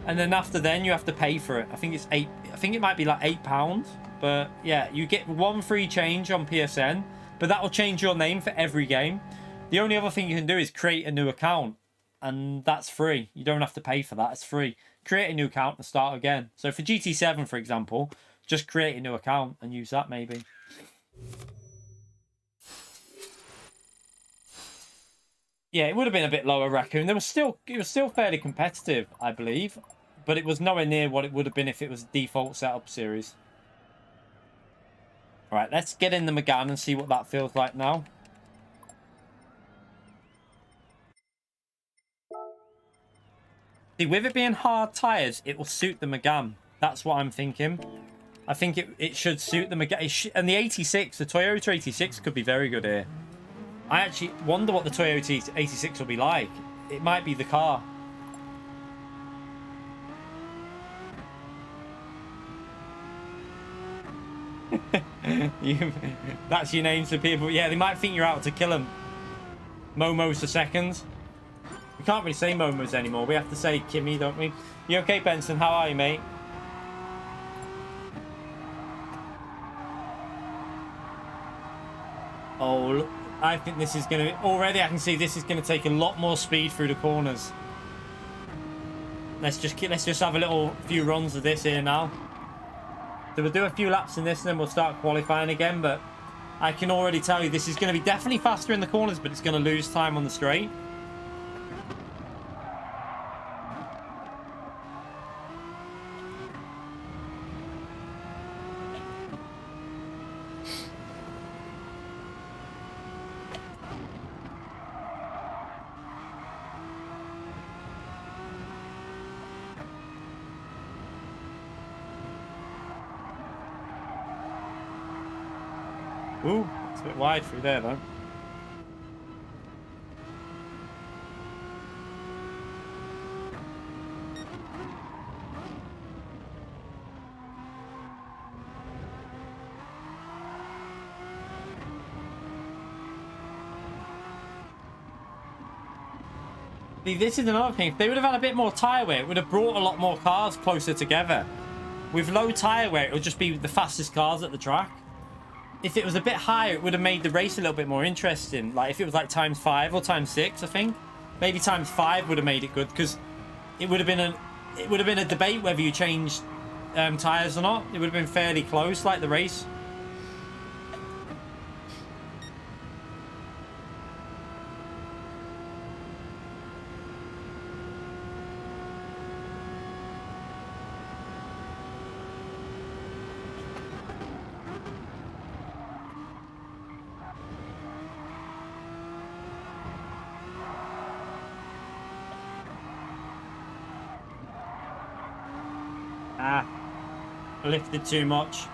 and then after then you have to pay for it. I think it's I think it might be like £8, but yeah, you get 1 free change on PSN, but that will change your name for every game. The only other thing you can do is create a new account, and that's free. You don't have to pay for that. It's free. Create a new account and start again. So for GT7, for example, just create a new account and use that maybe. Yeah, it would have been a bit lower, Raccoon. It was still fairly competitive, I believe. but it was nowhere near what it would have been if it was default setup series. All right, let's get in the Megane and see what that feels like now. See, with it being hard tires, it will suit the Megane. That's what I'm thinking. I think it should suit the Megane. And the 86, the Toyota 86 could be very good here. I actually wonder what the Toyota 86 will be like. It might be the car. That's your name to people. Yeah, they might think you're out to kill them. Momos for seconds. We can't really say Momos anymore. We have to say Kimmy, don't we? You okay, Benson? How are you, mate? Oh, I think this is going to... Already I can see this is going to take a lot more speed through the corners. Let's just have a little few runs of this here now. So we'll do a few laps in this and then we'll start qualifying again. But I can already tell you this is going to be definitely faster in the corners, but it's going to lose time on the straight. Ooh, it's a bit wide through there, though. See, this is another thing. If they would have had a bit more tyre wear, it would have brought a lot more cars closer together. With low tyre wear, it would just be the fastest cars at the track. If it was a bit higher, it would have made the race a little bit more interesting. Like if it was like ×5 or ×6, I think. Maybe ×5 would have made it good because it would have been a debate whether you changed tyres or not. It would have been fairly close, like the race. Lifted too much.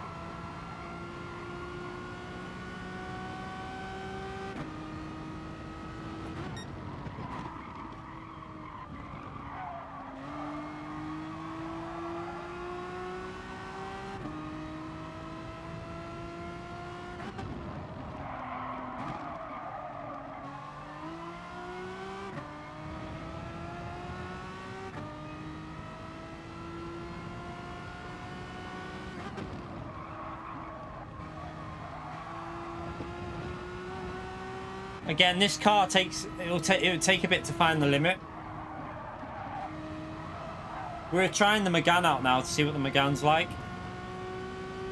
Again, this car it would take a bit to find the limit. We're trying the Megane out now to see what the Megane's like.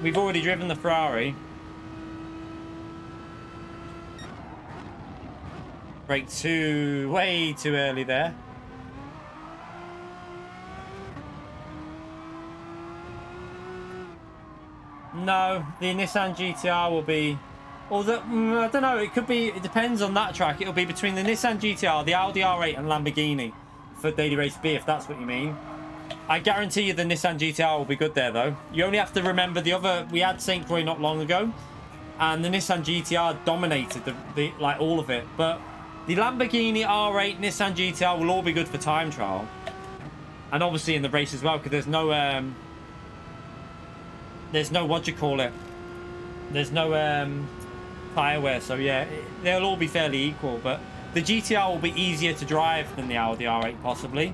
We've already driven the Ferrari. Brake way too early there. No, the Nissan GTR will be... Although, I don't know, it could be, it depends on that track. It'll be between the Nissan GTR, the Audi R8 and Lamborghini for Daily Race B, if that's what you mean. I guarantee you the Nissan GTR will be good there, though. You only have to remember the other, we had St. Croix not long ago, and the Nissan GTR dominated like all of it. But the Lamborghini R8, Nissan GTR will all be good for time trial. And obviously in the race as well, because there's no, what do you call it? There's no, tyre wear, so yeah, they'll all be fairly equal, but the GTR will be easier to drive than the Audi R8 possibly.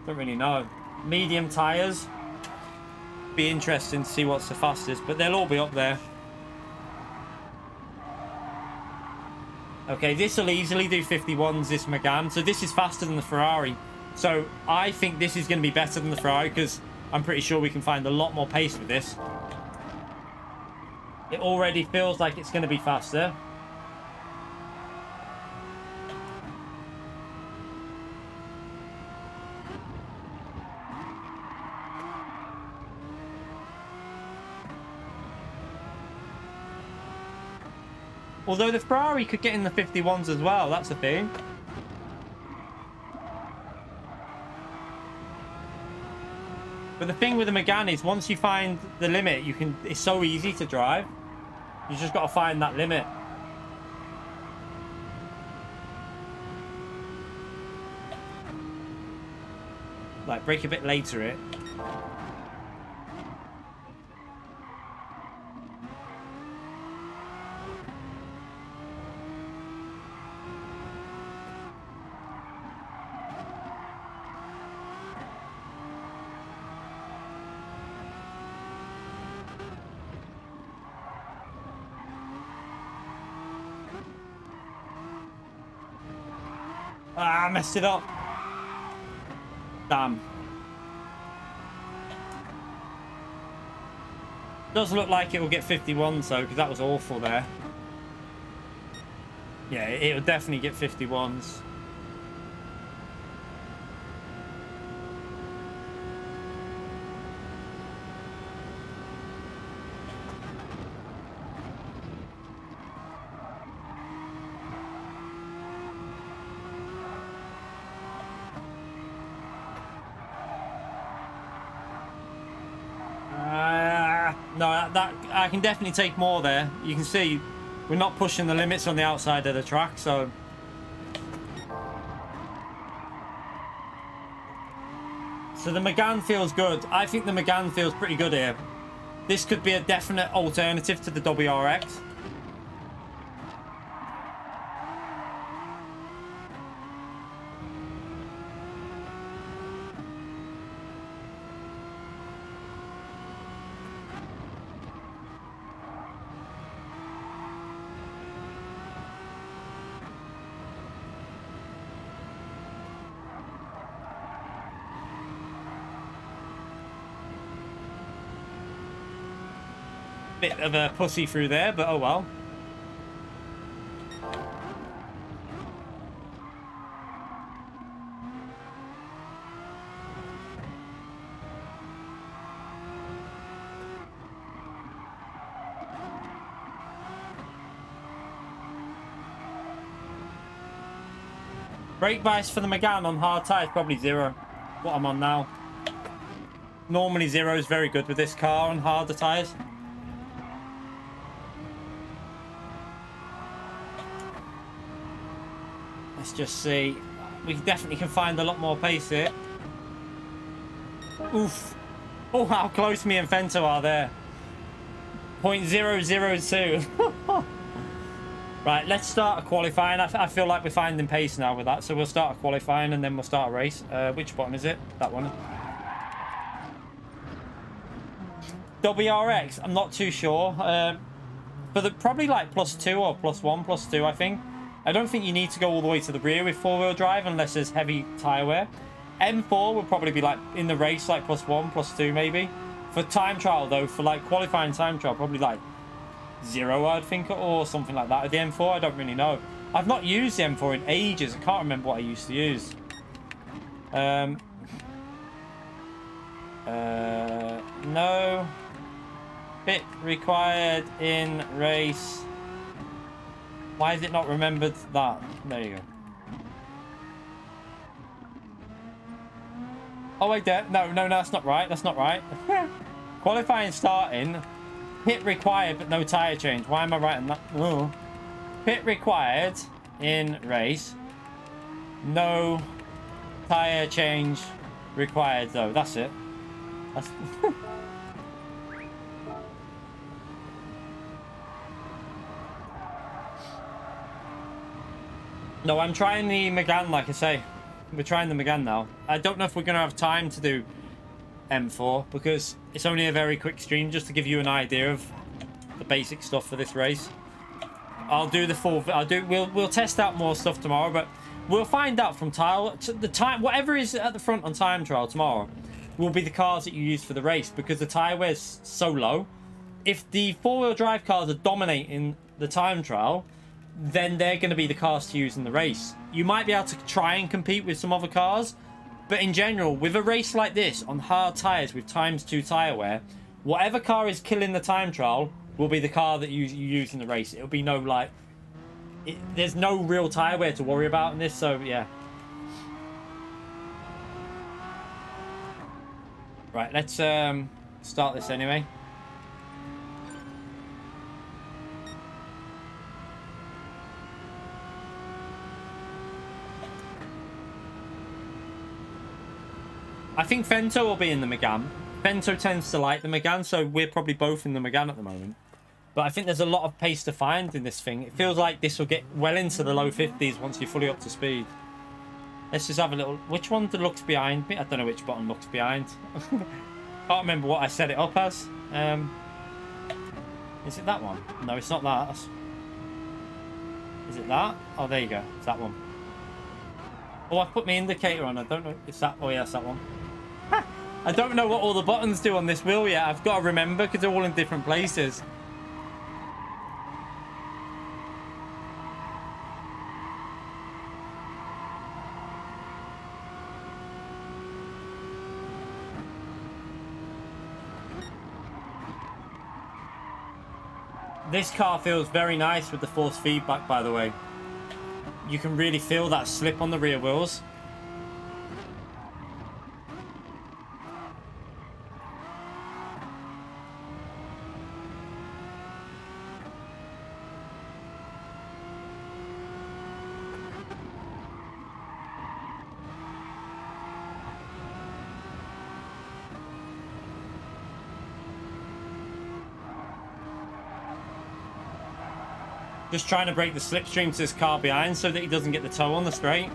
Don't really know. Medium tyres, be interesting to see what's the fastest, but they'll all be up there. Okay, this will easily do 51s, this Megane, so this is faster than the Ferrari, so I think this is going to be better than the Ferrari because I'm pretty sure we can find a lot more pace with this. It already feels like it's going to be faster. Although the Ferrari could get in the 51s as well. That's the thing. But the thing with the Megane is once you find the limit, you can. It's so easy to drive. You just got to find that limit. Like, brake a bit later it. Ah, I messed it up. Damn. Does look like it will get 51, so because that was awful there. Yeah, it'll definitely get 51s. No, that I can definitely take more there. You can see we're not pushing the limits on the outside of the track, so the Megane feels good. I think the Megane feels pretty good here. This could be a definite alternative to the WRX. Bit of a pussy through there, but oh well. Brake bias for the Megane on hard tyres, probably 0. What I'm on now. Normally 0 is very good with this car on harder tyres. Let's just see. We definitely can find a lot more pace here. Oof. Oh, how close me and Fento are there. 0.002. Right, let's start a qualifying. I feel like we're finding pace now with that. So we'll start a qualifying and then we'll start a race. Which button is it? That one. WRX, I'm not too sure. But probably like +2 or +1, +2, I think. I don't think you need to go all the way to the rear with four-wheel drive unless there's heavy tyre wear. M4 would probably be like in the race like +1, +2 maybe. For time trial though, for like qualifying time trial, probably like 0 I'd think, or something like that. With the M4, I don't really know. I've not used the M4 in ages. I can't remember what I used to use. No. Bit required in race. Why is it not remembered that? There you go. Oh wait, there. No, that's not right. That's not right. Qualifying starting. Pit required, but no tyre change. Why am I writing that? Oh. Pit required in race. No tyre change required, though. That's it. That's... No, I'm trying the Megane, like I say. We're trying the Megane now. I don't know if we're going to have time to do M4 because it's only a very quick stream just to give you an idea of the basic stuff for this race. I'll do the full. We'll test out more stuff tomorrow, but we'll find out from the time whatever is at the front on time trial tomorrow will be the cars that you use for the race because the tyre wear's so low. If the four-wheel drive cars are dominating the time trial, then they're going to be the cars to use in the race. You might be able to try and compete with some other cars, but in general, with a race like this on hard tyres with ×2 tyre wear, whatever car is killing the time trial will be the car that you use in the race. It'll be no like there's no real tire wear to worry about in this, so yeah. Right, let's start this anyway. I think Fento will be in the Megane. Fento tends to like the Megane, so we're probably both in the Megane at the moment. But I think there's a lot of pace to find in this thing. It feels like this will get well into the low 50s once you're fully up to speed. Let's just have a little... Which one looks behind me? I don't know which button looks behind. Can't remember what I set it up as. Is it that one? No, it's not that. Is it that? Oh, there you go. It's that one. Oh, I put my indicator on. I don't know. It's that... Oh, yeah, it's that one. I don't know what all the buttons do on this wheel yet. I've got to remember because they're all in different places. This car feels very nice with the force feedback, by the way. You can really feel that slip on the rear wheels. Just trying to break the slipstream to this car behind so that he doesn't get the toe on the straight.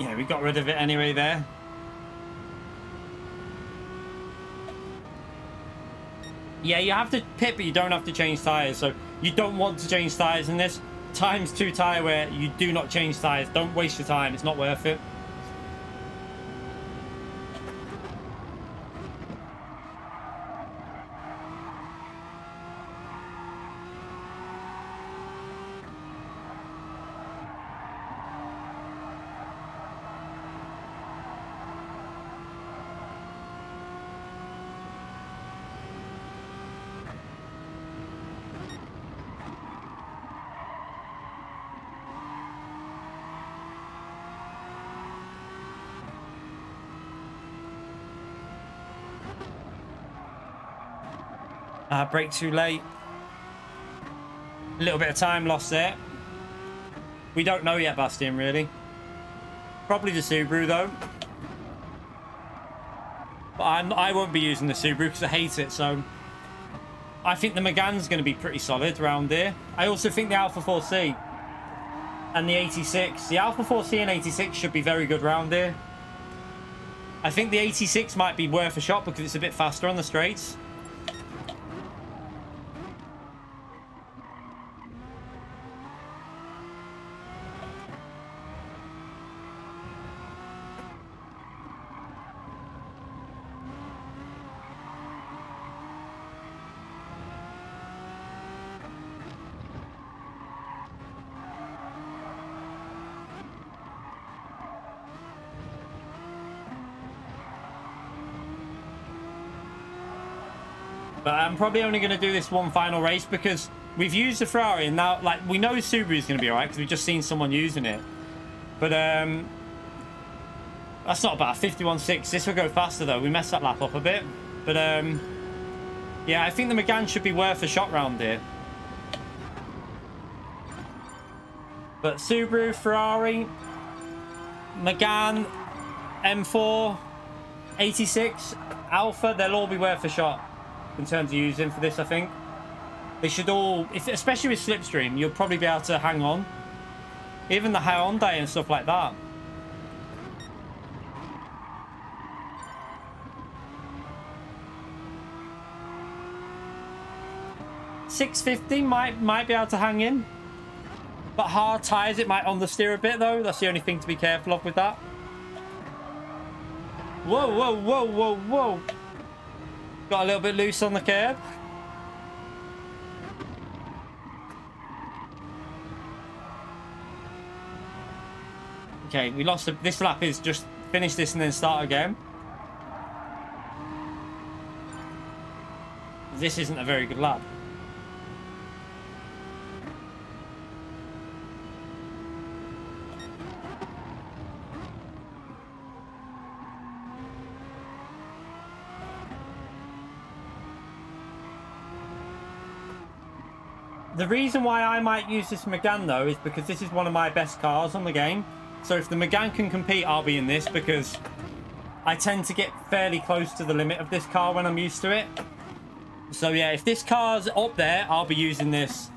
Yeah, we got rid of it anyway there. Yeah, you have to pit, but you don't have to change tyres. So you don't want to change tyres in this. ×2 tyre wear, you do not change tyres. Don't waste your time. It's not worth it. Brake too late. A little bit of time lost there. We don't know yet, Bastian, really. Probably the Subaru, though. But I won't be using the Subaru because I hate it, so... I think the Megane's going to be pretty solid around here. I also think the Alpha 4C and the 86. The Alpha 4C and 86 should be very good round here. I think the 86 might be worth a shot because it's a bit faster on the straights. But I'm probably only going to do this one final race because we've used the Ferrari and now, like, we know Subaru is going to be alright because we've just seen someone using it. But that's not bad. 51.6. This will go faster though. We messed that lap up a bit. But yeah, I think the Megane should be worth a shot round here. But Subaru, Ferrari, Megane, M4, 86, Alpha, they'll all be worth a shot in terms of using for this, I think. They should all, especially with Slipstream, you'll probably be able to hang on. Even the Hyundai and stuff like that. 650 might be able to hang in. But hard tyres, it might understeer a bit though. That's the only thing to be careful of with that. Whoa, whoa, whoa, whoa, whoa. Got a little bit loose on the curb. Okay, we lost this lap is just finish this and then start again. This isn't a very good lap. The reason why I might use this Megane though is because this is one of my best cars on the game. So if the Megane can compete, I'll be in this because I tend to get fairly close to the limit of this car when I'm used to it. So yeah, if this car's up there, I'll be using this.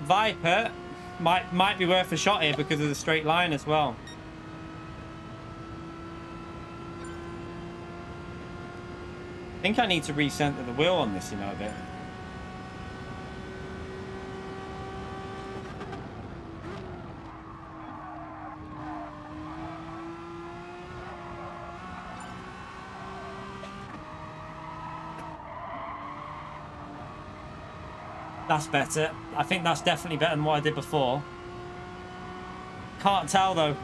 Viper might be worth a shot here because of the straight line as well. I think I need to recenter the wheel on this, you know, a bit. That's better. I think that's definitely better than what I did before. Can't tell though.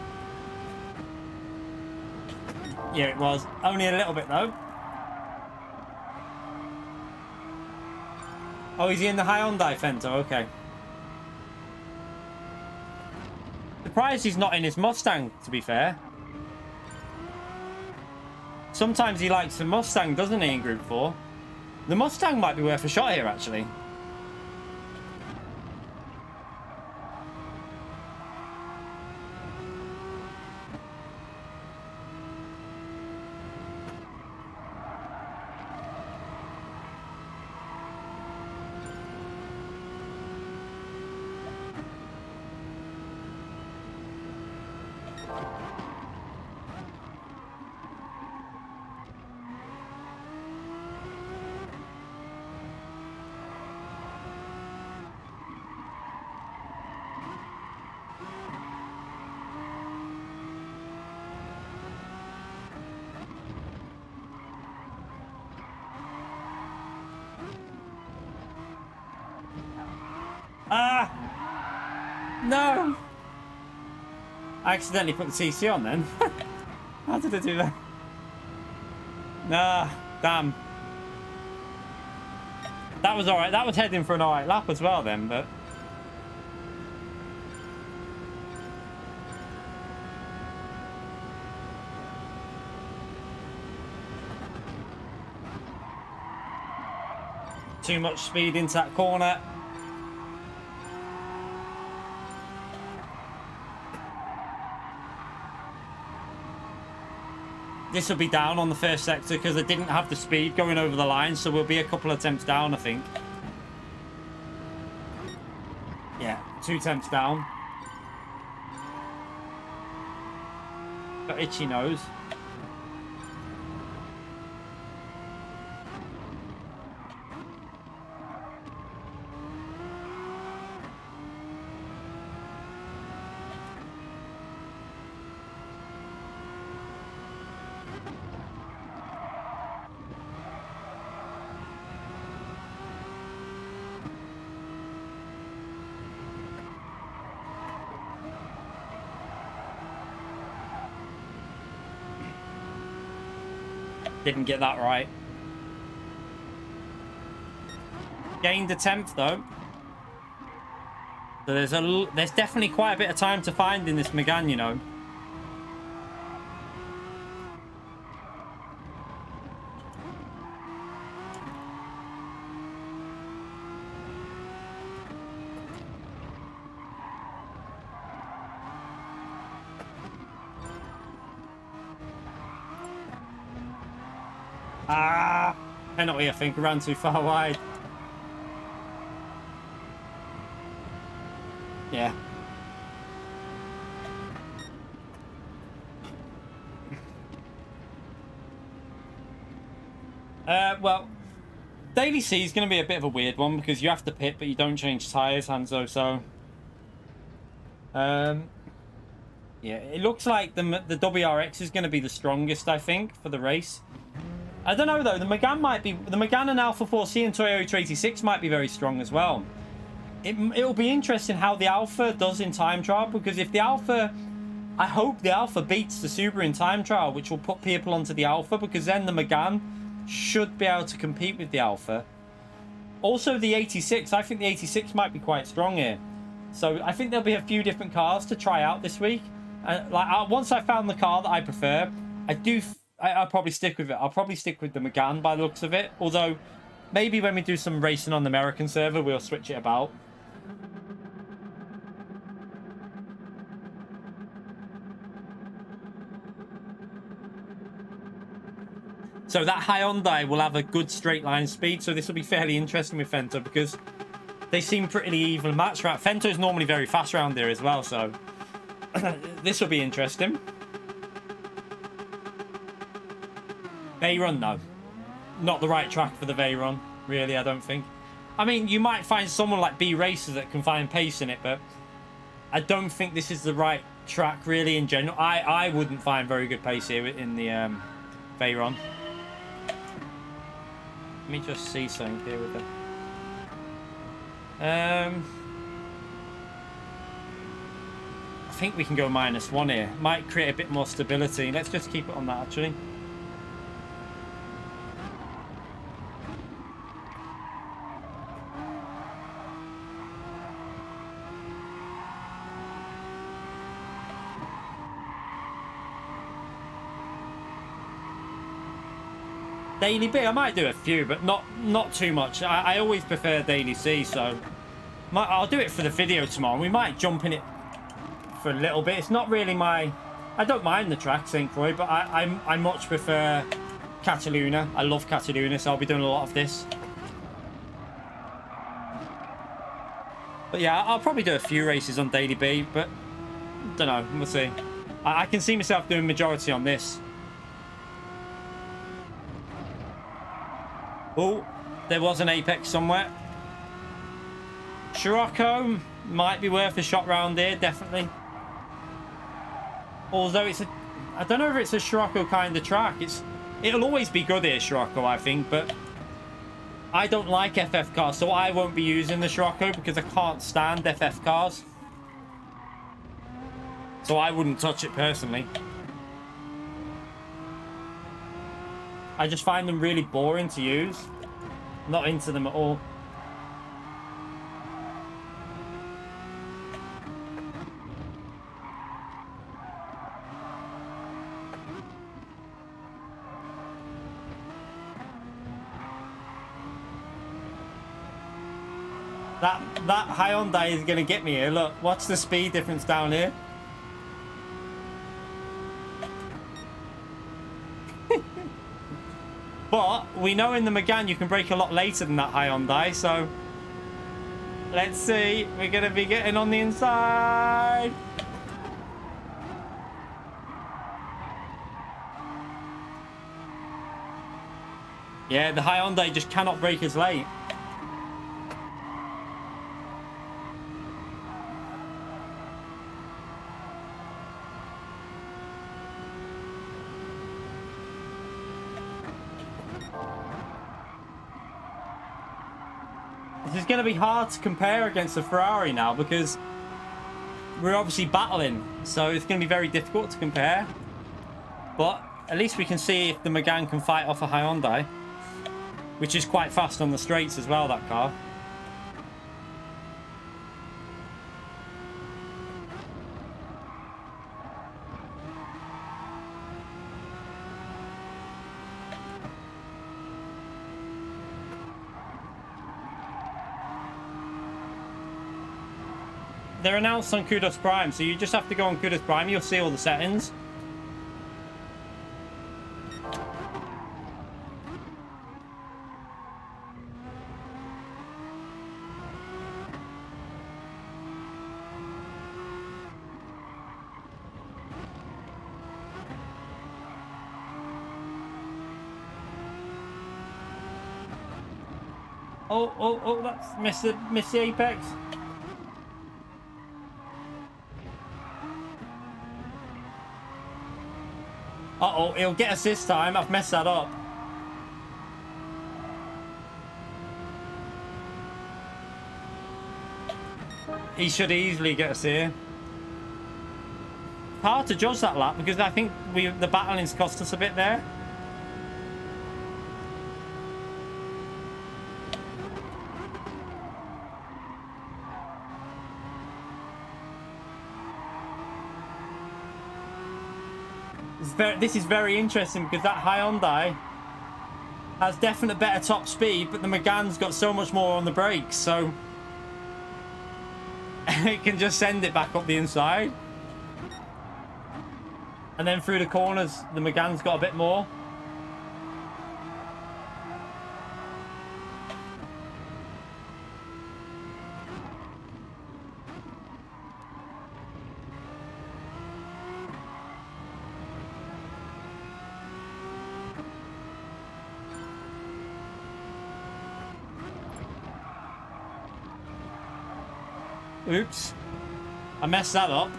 Yeah, it was. Only a little bit though. Oh, is he in the Hyundai Fender? Okay. Surprised he's not in his Mustang, to be fair. Sometimes he likes the Mustang, doesn't he, in Group 4? The Mustang might be worth a shot here, actually. Ah! No! I accidentally put the TC on then. How did I do that? Nah, damn. That was alright. That was heading for an alright lap as well then, but... Too much speed into that corner. This will be down on the first sector because I didn't have the speed going over the line, so we'll be a couple of attempts down, I think. Yeah, 2 attempts down. Got itchy nose. Didn't get that right. Gained a 10th though. So there's definitely quite a bit of time to find in this Megane, you know. Ah, penalty, I think. Ran too far wide. Yeah. Well, Daily C is going to be a bit of a weird one because you have to pit, but you don't change tyres, Hanzo. So, yeah, it looks like the WRX is going to be the strongest, I think, for the race. I don't know though. The Megane and Alpha 4C and Toyota 286 might be very strong as well. It'll be interesting how the Alpha does in time trial, because if the Alpha, I hope the Alpha beats the Subaru in time trial, which will put people onto the Alpha, because then the Megane should be able to compete with the Alpha. Also the 86, I think the 86 might be quite strong here. So I think there'll be a few different cars to try out this week. Once I found the car that I prefer, I'll probably stick with it. I'll probably stick with the Megane by the looks of it. Although, maybe when we do some racing on the American server, we'll switch it about. So that Hyundai will have a good straight line speed. So this will be fairly interesting with Fento, because they seem pretty even matched. Right? Fento is normally very fast around here as well. So this will be interesting. Veyron, no. Not the right track for the Veyron, really, I don't think. I mean, you might find someone like B Racer that can find pace in it, but I don't think this is the right track, really, in general. I wouldn't find very good pace here in the Veyron. Let me just see something here with it. I think we can go -1 here. Might create a bit more stability. Let's just keep it on that, actually. Daily B, I might do a few, but not too much. I always prefer Daily C, so I'll do it for the video tomorrow. We might jump in it for a little bit. It's not really my... I don't mind the track, St. Croix, but I much prefer Catalunya. I love Catalunya, so I'll be doing a lot of this. But yeah, I'll probably do a few races on Daily B, but don't know, we'll see. I can see myself doing majority on this. Oh, there was an Apex somewhere. Scirocco might be worth a shot round here, definitely. Although it's a... I don't know if it's a Scirocco kind of track. It'll always be good here, Scirocco, I think, but I don't like FF cars, so I won't be using the Scirocco because I can't stand FF cars. So I wouldn't touch it personally. I just find them really boring to use. Not into them at all. That Hyundai is going to get me here. Look, what's the speed difference down here? But we know in the Megane you can brake a lot later than that Hyundai, so let's see. We're going to be getting on the inside. Yeah, the Hyundai just cannot brake as late. This is going to be hard to compare against the Ferrari now because we're obviously battling, so it's going to be very difficult to compare. But at least we can see if the Megane can fight off a Hyundai, which is quite fast on the straights as well, that car. They're announced on Kudos Prime, so you just have to go on Kudos Prime, you'll see all the settings. Oh, that's missed the apex. Uh-oh, he'll get us this time. I've messed that up. He should easily get us here. Hard to judge that lap because I think the battling's cost us a bit there. This is very interesting because that Hyundai has definite better top speed, but the Megane's got so much more on the brakes, so it can just send it back up the inside. And then through the corners, the Megane's got a bit more. Oops. I messed that up.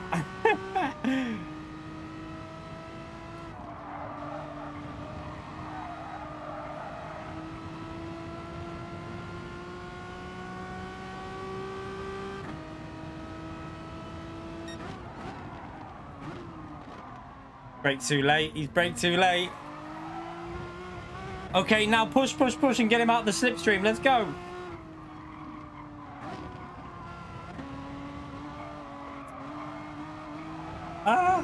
Brake too late. He's braked too late. Okay, now push and get him out the slipstream. Let's go. Ah.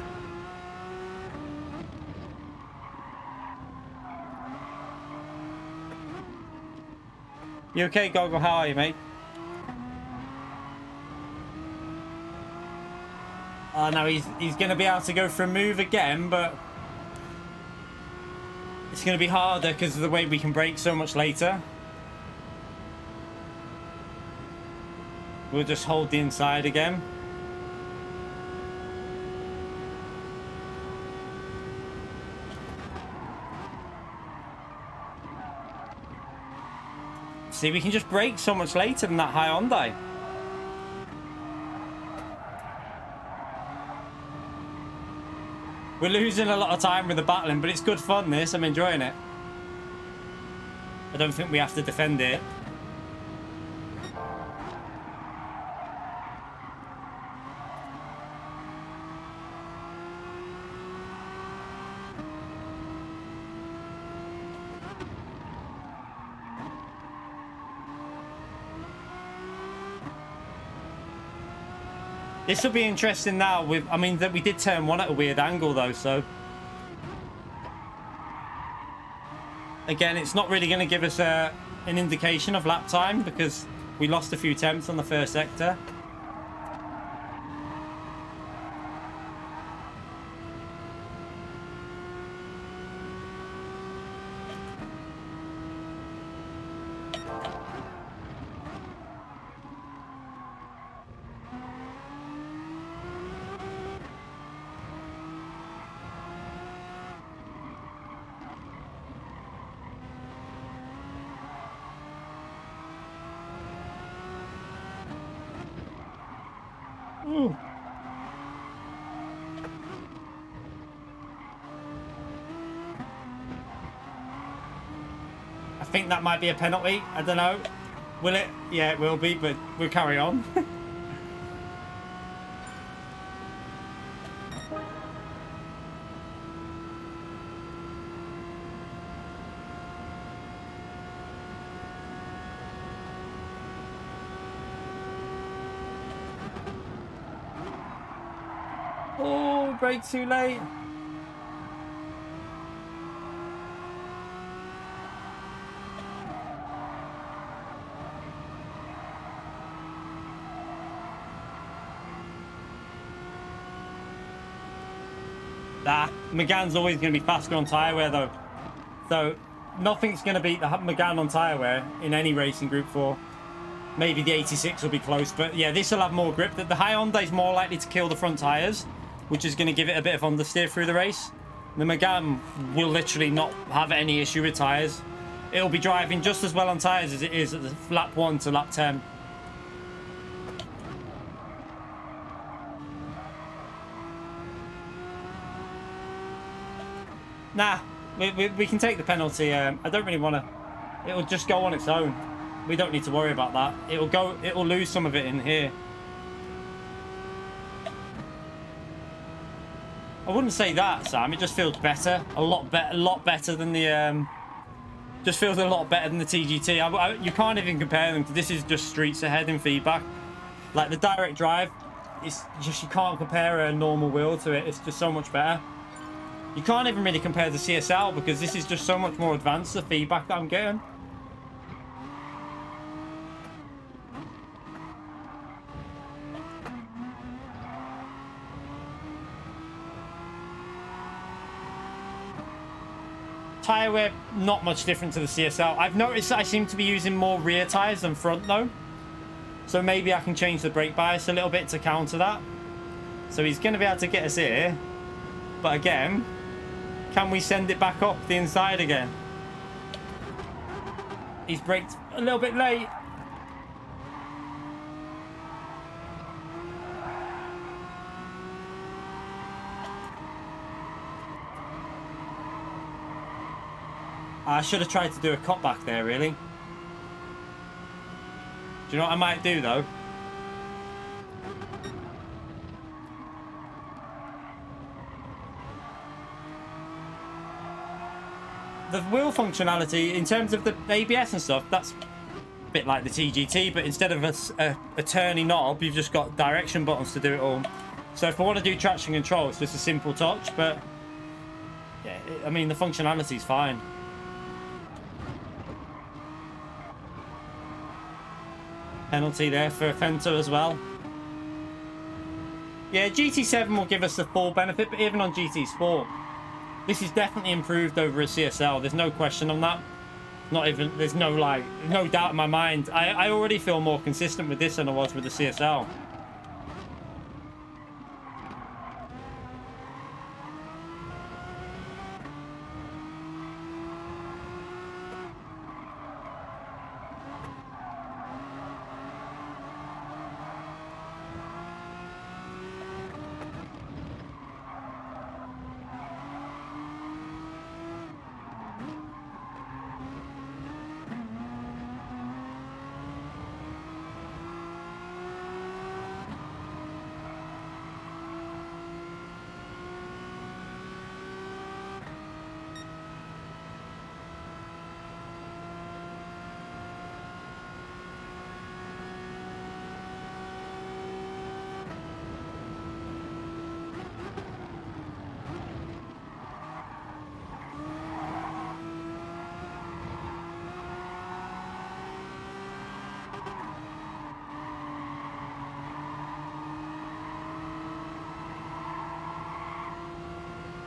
You okay, Goggle? How are you, mate? Now he's going to be able to go for a move again, but it's going to be harder because of the way we can brake so much later. We'll just hold the inside again. See, we can just brake so much later than that Hyundai. We're losing a lot of time with the battling, but it's good fun, this. I'm enjoying it. I don't think we have to defend it. This will be interesting now with, I mean, that we did turn one at a weird angle though, so. Again, it's not really going to give us an indication of lap time because we lost a few tenths on the first sector. Ooh. I think that might be a penalty. I don't know. Will it? Yeah, it will be, but we'll carry on. Oh, brake too late. Megane's always going to be faster on tyre wear though. So nothing's going to beat the Megane on tyre wear in any racing Group 4. Maybe the 86 will be close, but yeah, this will have more grip. The Hyundai is more likely to kill the front tyres, which is going to give it a bit of understeer through the race. The Megane will literally not have any issue with tyres. it'll be driving just as well on tyres as it is at the lap 1 to lap 10. Nah, we can take the penalty. I don't really want to. It'll just go on its own. We don't need to worry about that. It'll lose some of it in here. I wouldn't say that, Sam. It just feels better. A lot better than the... just feels a lot better than the TGT. You can't even compare them. This is just streets ahead in feedback. Like the direct drive, it's just, you can't compare a normal wheel to it. It's just so much better. You can't even really compare the CSL because this is just so much more advanced, the feedback that I'm getting. Tyre wear, not much different to the CSL. I've noticed that I seem to be using more rear tyres than front though. So maybe I can change the brake bias a little bit to counter that. So he's going to be able to get us here. But again, can we send it back up the inside again? He's braked a little bit late. I should have tried to do a cut back there, really. Do you know what I might do, though? The wheel functionality, in terms of the ABS and stuff, that's a bit like the TGT, but instead of a turning knob, you've just got direction buttons to do it all. So if I want to do traction control, it's just a simple touch, but yeah, I mean, the functionality is fine. Penalty there for Fento as well. Yeah, GT7 will give us the full benefit, but even on GT Sport, this is definitely improved over a CSL. There's no question on that. Not even, there's no doubt in my mind. I already feel more consistent with this than I was with the CSL.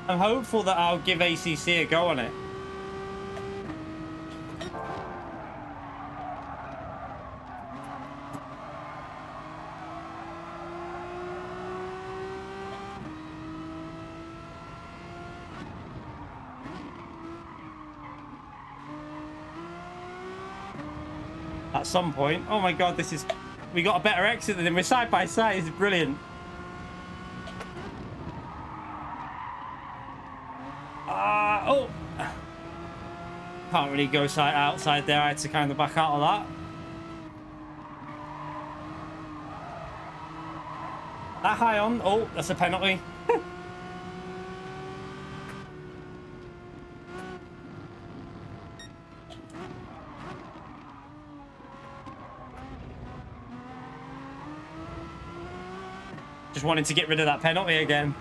I'm hopeful that I'll give ACC a go on it. At some point. Oh my god, this is... We got a better exit than him. We're side by side. This is brilliant. Oh! Can't really go outside there. I had to kind of back out of that. That high on. Oh, that's a penalty. Just wanted to get rid of that penalty again.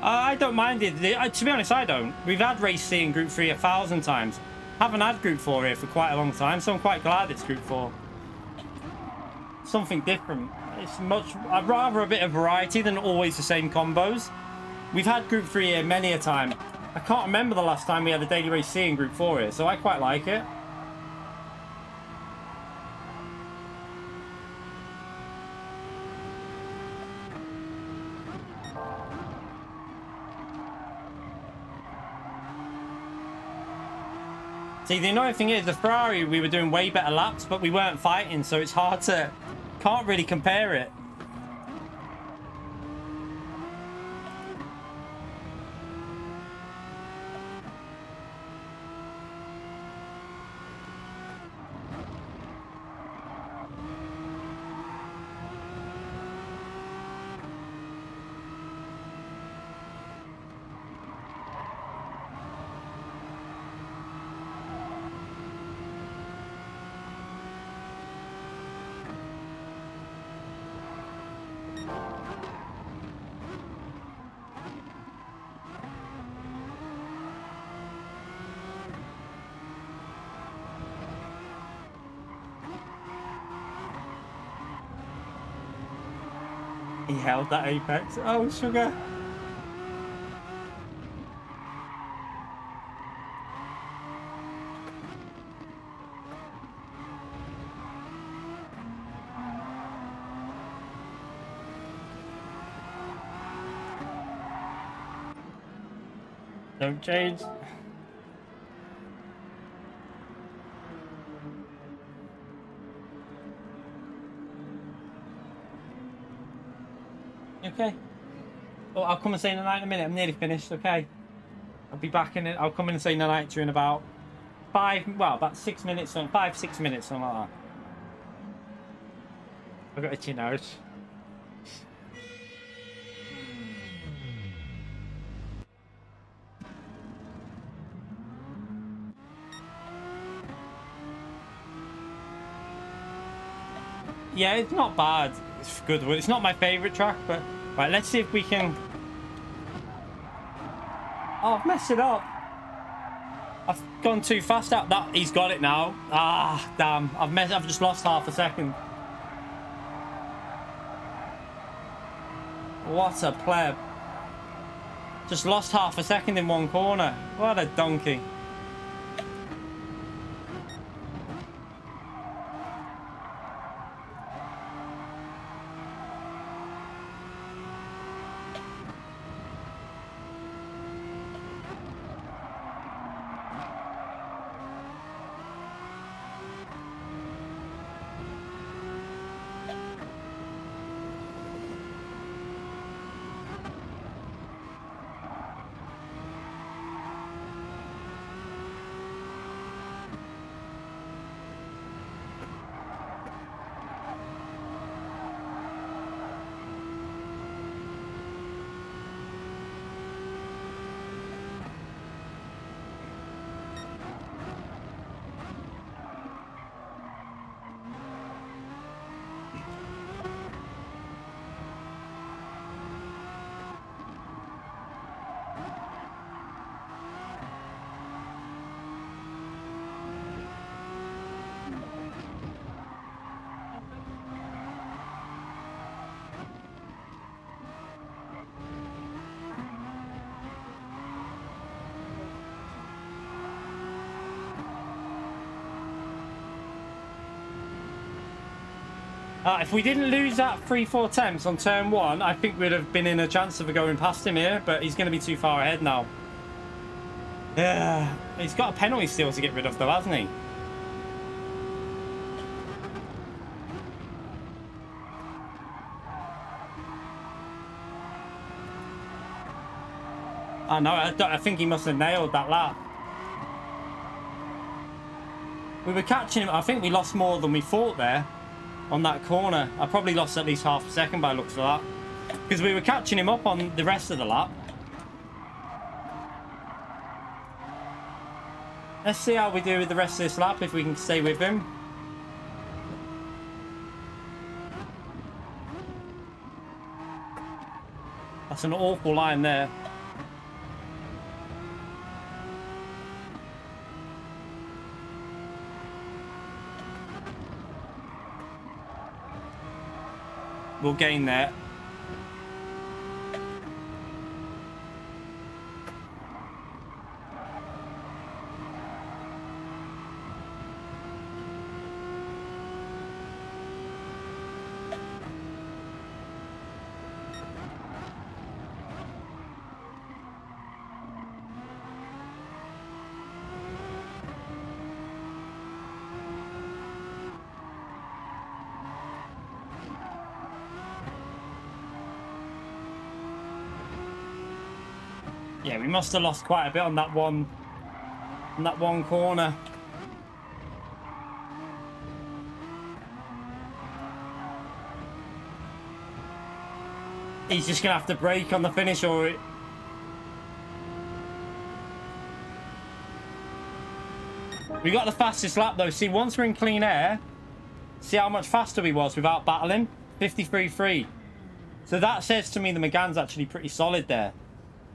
I don't mind it. To be honest, I don't. We've had Race C in Group 3 1,000 times. Haven't had Group 4 here for quite a long time, so I'm quite glad it's Group 4. Something different. It's much... I'd rather a bit of variety than always the same combos. We've had Group 3 here many a time. I can't remember the last time we had a Daily Race C in Group 4 here, so I quite like it. See, the annoying thing is, the Ferrari, we were doing way better laps, but we weren't fighting, so it's hard to... Can't really compare it. He held that apex. Oh, sugar. Don't change. Okay. Oh, I'll come and say night in a minute. I'm nearly finished. Okay. I'll be back in it. I'll come in and say night to you in about about 6 minutes, 5-6 minutes, something like that. I've got itchy nose. Yeah, it's not bad. It's good. It's not my favourite track, but right, let's see if we can. Oh, I've messed it up. I've gone too fast out. That he's got it now. Ah, damn! I've just lost half a second. What a pleb! Just lost half a second in one corner. What a donkey! If we didn't lose that 3-4 attempts on turn 1, I think we'd have been in a chance of going past him here, but he's going to be too far ahead now. Yeah, he's got a penalty still to get rid of though, hasn't he? I think he must have nailed that lap. We were catching him. I think we lost more than we thought there on that corner. I probably lost at least half a second by the looks of that, because we were catching him up on the rest of the lap. Let's see how we do with the rest of this lap, if we can stay with him. That's an awful line there. we'll gain there. Yeah, we must have lost quite a bit on that one corner. He's just gonna have to brake on the finish, or we got the fastest lap though. See, once we're in clean air, see how much faster we was without battling. 53.3. So that says to me the Megane's actually pretty solid there.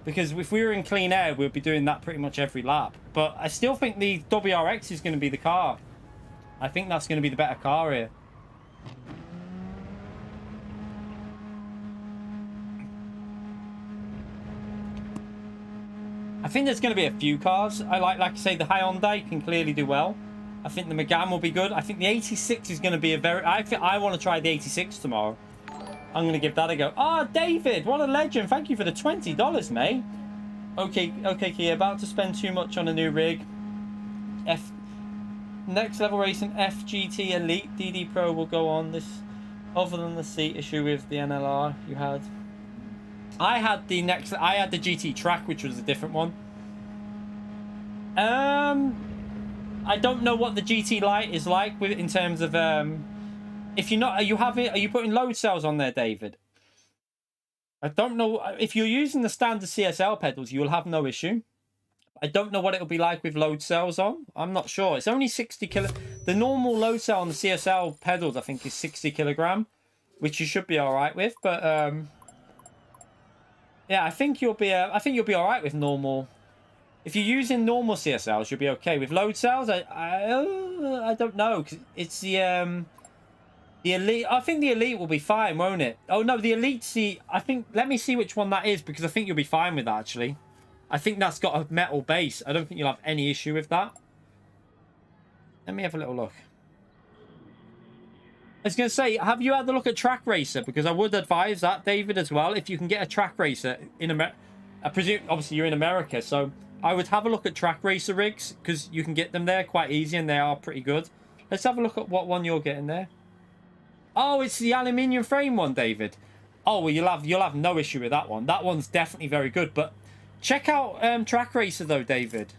Because if we were in clean air, we'd be doing that pretty much every lap. But I still think the WRX is going to be the car. I think that's going to be the better car here. I think there's going to be a few cars. Like I say, the Hyundai can clearly do well. I think the Megane will be good. I think the 86 is going to be a very... I want to try the 86 tomorrow. I'm going to give that a go. Oh, David, what a legend. Thank you for the $20, mate. Okay, Kia, about to spend too much on a new rig. Next level racing, FGT Elite. DD Pro will go on this. Other than the seat issue with the NLR you had. I had the GT Track, which was a different one. I don't know what the GT Lite is like with in terms of if you're not, are you putting load cells on there, David? I don't know. If you're using the standard CSL pedals, you'll have no issue. I don't know what it'll be like with load cells on. I'm not sure. It's only 60 kilo. The normal load cell on the CSL pedals, I think, is 60 kilogram, which you should be all right with. But yeah, I think you'll be all right with normal. If you're using normal CSLs, you'll be okay. With load cells, I don't know, 'cause it's the Elite. I think the Elite will be fine, won't it? Oh no, the Elite. See, I think. Let me see which one that is, because I think you'll be fine with that. Actually, I think that's got a metal base. I don't think you'll have any issue with that. Let me have a little look. I was going to say, have you had a look at Track Racer? Because I would advise that, David, as well. If you can get a Track Racer in America, I presume obviously you're in America, so I would have a look at Track Racer rigs, because you can get them there quite easy and they are pretty good. Let's have a look at what one you're getting there. Oh, it's the aluminium frame one, David. Oh, well, you'll have no issue with that one. That one's definitely very good. But check out Track Racer, though, David.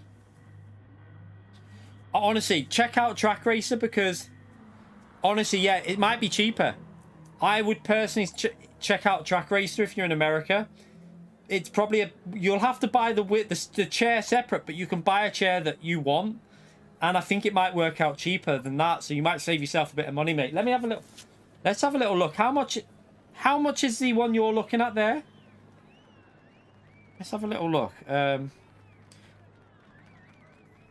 Honestly, check out Track Racer, because honestly, yeah, it might be cheaper. I would personally check out Track Racer if you're in America. It's probably you'll have to buy the chair separate, but you can buy a chair that you want, and I think it might work out cheaper than that. So you might save yourself a bit of money, mate. Let me have a look. Let's have a little look. How much is the one you're looking at there? Let's have a little look.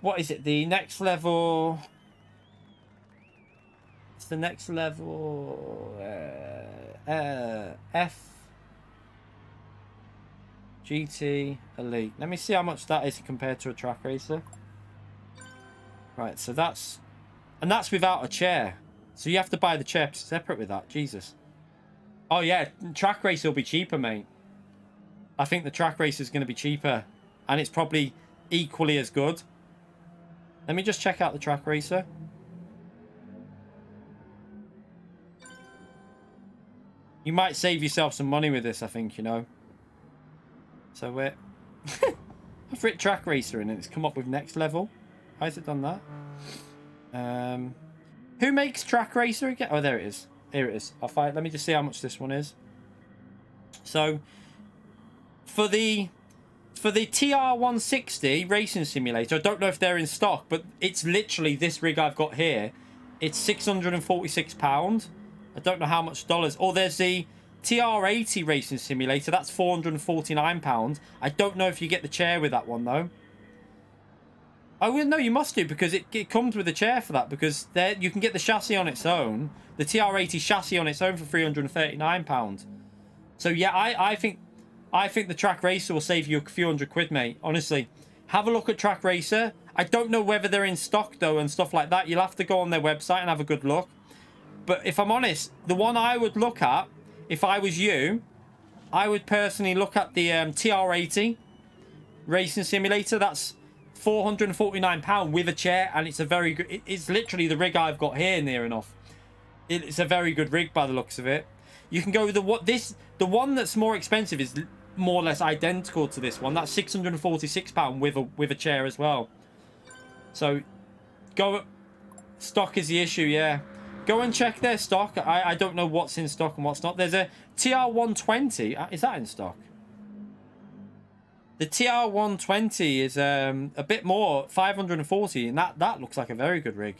What is it? The next level. It's the next level. F. GT Elite. Let me see how much that is compared to a Track Racer. Right, so that's without a chair. So you have to buy the chair separate with that. Jesus. Oh yeah, Track Racer will be cheaper, mate. I think the Track Racer is going to be cheaper, and it's probably equally as good. Let me just check out the Track Racer. You might save yourself some money with this, I think, you know. So we're... I've written Track Racer in and it's come up with next level. Why has it done that? Who makes Track Racer again? Oh, there it is. Here it is. Let me just see how much this one is. So, for the TR160 racing simulator, I don't know if they're in stock, but it's literally this rig I've got here. It's £646. I don't know how much dollars. Or there's the TR80 racing simulator. That's £449. I don't know if you get the chair with that one, though. I will. No, you must do, because it comes with a chair for that, because there you can get the chassis on its own, the TR80 chassis on its own for £339. So yeah, I think the Track Racer will save you a few £100, mate. Honestly, have a look at Track Racer. I don't know whether they're in stock though and stuff like that. You'll have to go on their website and have a good look. But if I'm honest, the one I would look at, if I was you, I would personally look at the TR80 Racing Simulator. That's £449 with a chair, and it's a very good... It's literally the rig I've got here, near enough. It's a very good rig by the looks of it. You can go with the one that's more expensive is more or less identical to this one. That's £646 with a chair as well. So go... Stock is the issue, yeah. Go and check their stock. I don't know what's in stock and what's not. There's a TR120. Is that in stock? The TR120 is a bit more, 540, and that looks like a very good rig.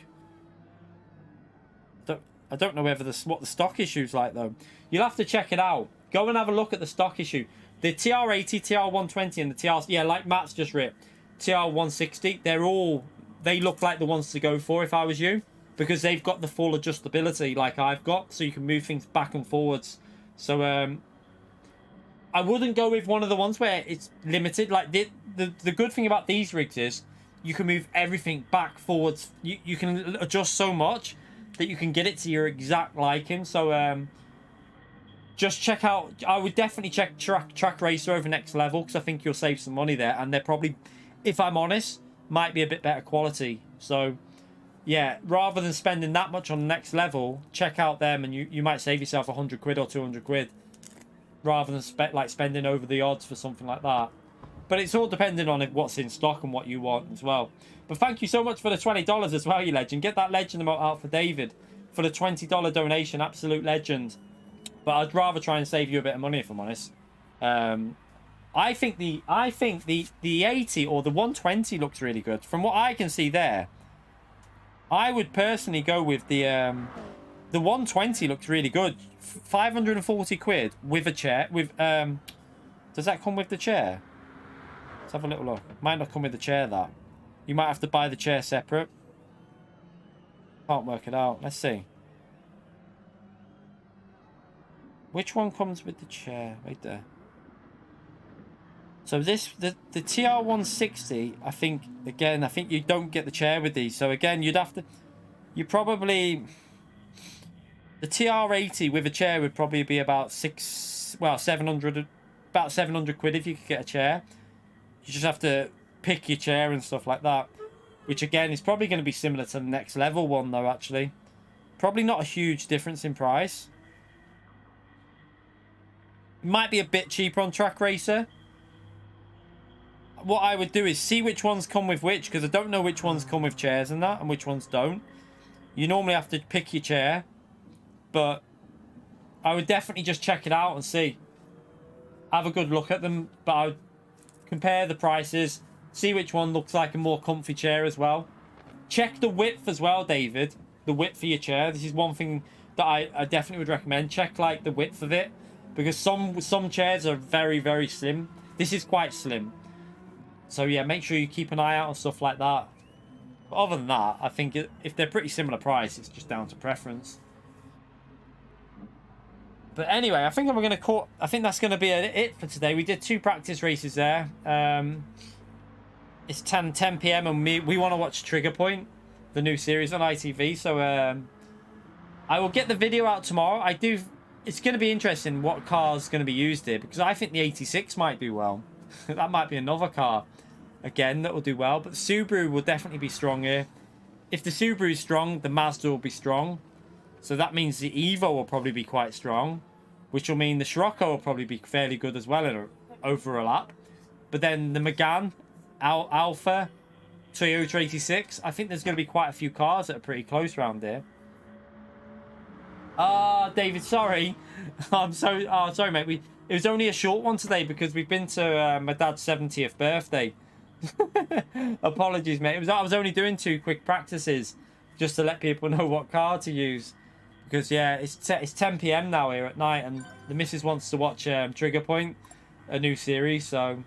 I don't know whether what the stock issue's like though. You'll have to check it out. Go and have a look at the stock issue. The TR80, TR120, and the TR, yeah, like Matt's just ripped, TR160. They look like the ones to go for if I was you, because they've got the full adjustability like I've got, so you can move things back and forwards. So I wouldn't go with one of the ones where it's limited. Like the good thing about these rigs is you can move everything back, forwards. You can adjust so much that you can get it to your exact liking. So just check out... I would definitely check Track Racer over Next Level, because I think you'll save some money there. And they're probably, if I'm honest, might be a bit better quality. So yeah, rather than spending that much on Next Level, check out them, and you might save yourself £100 or £200. Rather than spending over the odds for something like that. But it's all depending on what's in stock and what you want as well. But thank you so much for the $20 as well, you legend. Get that legend emote out for David for the $20 donation. Absolute legend. But I'd rather try and save you a bit of money, if I'm honest. I think the 80 or the 120 looks really good. From what I can see there, I would personally go with the 120 looks really good. £540 with a chair. Does that come with the chair? Let's have a little look. Might not come with the chair, that. You might have to buy the chair separate. Can't work it out. Let's see. Which one comes with the chair? Right there. So the TR160, I think you don't get the chair with these. So again, you probably... The TR80 with a chair would probably be about 700 quid if you could get a chair. You just have to pick your chair and stuff like that, which again is probably going to be similar to the Next Level one though, actually. Probably not a huge difference in price. It might be a bit cheaper on Track Racer. What I would do is see which ones come with which, because I don't know which ones come with chairs and that, and which ones don't. You normally have to pick your chair. But I would definitely just check it out and see. Have a good look at them. But I would compare the prices. See which one looks like a more comfy chair as well. Check the width as well, David. The width for your chair. This is one thing that I definitely would recommend. Check like the width of it. Because some chairs are very, very slim. This is quite slim. So yeah, make sure you keep an eye out on stuff like that. But other than that, I think if they're pretty similar price, it's just down to preference. But anyway, I think that's going to be it for today. We did 2 practice races there. It's 10 p.m. and we want to watch Trigger Point, the new series on ITV. So I will get the video out tomorrow. It's going to be interesting what car's going to be used here, because I think the 86 might do well. That might be another car, again, that will do well. But the Subaru will definitely be strong here. If the Subaru is strong, the Mazda will be strong. So that means the Evo will probably be quite strong, which will mean the Scirocco will probably be fairly good as well over a lap. But then the Megane, Alpha, Toyota 86, I think there's going to be quite a few cars that are pretty close around here. David, sorry. Sorry, mate. It was only a short one today because we've been to my dad's 70th birthday. Apologies, mate. I was only doing 2 quick practices just to let people know what car to use. Because yeah, it's 10 p.m. now here at night, and the missus wants to watch Trigger Point, a new series. So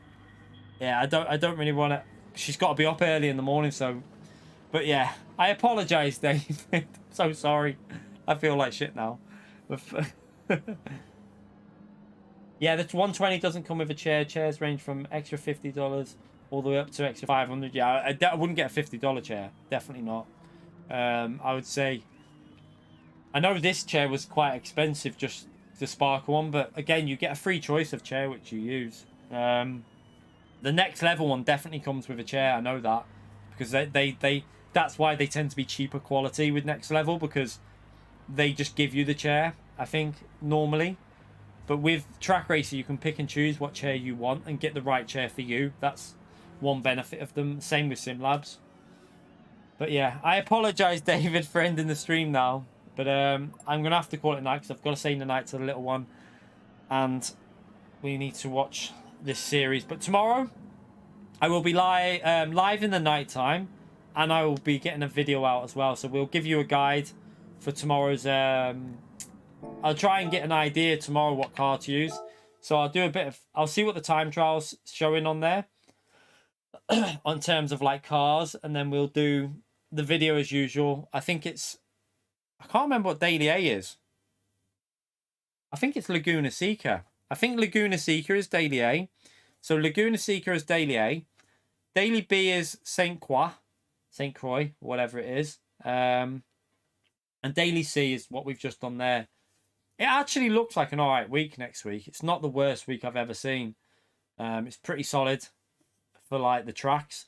yeah, I don't really want to. she's got to be up early in the morning. So, but yeah, I apologise, Dave. I'm so sorry. I feel like shit now. Yeah, the 120 doesn't come with a chair. Chairs range from extra $50 all the way up to extra 500. Yeah, I wouldn't get a $50 chair. Definitely not. I would say, I know this chair was quite expensive, just the Sparker one, but again, you get a free choice of chair which you use. The next level one definitely comes with a chair. I know that because they that's why they tend to be cheaper quality with next level, because they just give you the chair, I think, normally. But with Track Racer, you can pick and choose what chair you want and get the right chair for you. That's one benefit of them. Same with SimLabs. But yeah, I apologise, David, for ending the stream now. But I'm going to have to call it night because I've got to say goodnight to the little one. And we need to watch this series. But tomorrow, I will be live in the night time. And I will be getting a video out as well. So we'll give you a guide for tomorrow's... I'll try and get an idea tomorrow what car to use. So I'll do a bit of... I'll see what the time trial's showing on there. On terms of like cars. And then we'll do the video as usual. I think it's... I can't remember what Daily A is. I think it's Laguna Seca. I think Laguna Seca is Daily A. So Laguna Seca is Daily A. Daily B is St. Croix, whatever it is. And Daily C is what we've just done there. It actually looks like an alright week next week. It's not the worst week I've ever seen. It's pretty solid for like the tracks.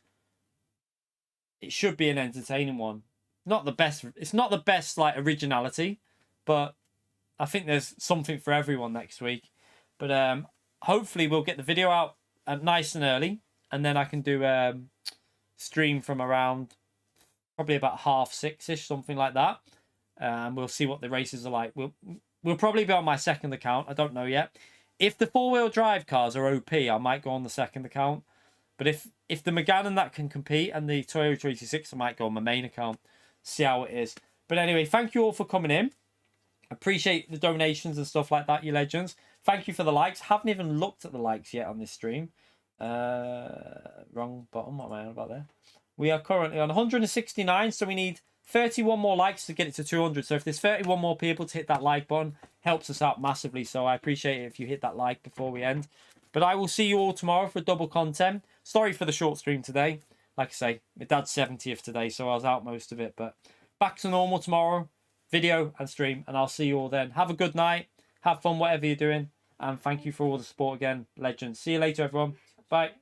It should be an entertaining one. Not the best. It's not the best like originality, but I think there's something for everyone next week. But hopefully we'll get the video out nice and early, and then I can do stream from around probably about 6:30ish, something like that. We'll see what the races are like. We'll probably be on my second account. I don't know yet. If the 4-wheel drive cars are OP, I might go on the second account. But if the Megane and that can compete and the Toyota 86, I might go on my main account. See how it is. But anyway, thank you all for coming in. Appreciate the donations and stuff like that, you legends. Thank you for the likes. Haven't even looked at the likes yet on this stream. Wrong bottom. What am I on about there? We are currently on 169, so we need 31 more likes to get it to 200. So if there's 31 more people to hit that like button, helps us out massively. So I appreciate it if you hit that like before we end. But I will see you all tomorrow for double content. Sorry for the short stream today. Like I say, my dad's 70th today, so I was out most of it. But back to normal tomorrow, video and stream. And I'll see you all then. Have a good night. Have fun, whatever you're doing. And thank you for all the support again, legends. See you later, everyone. Bye.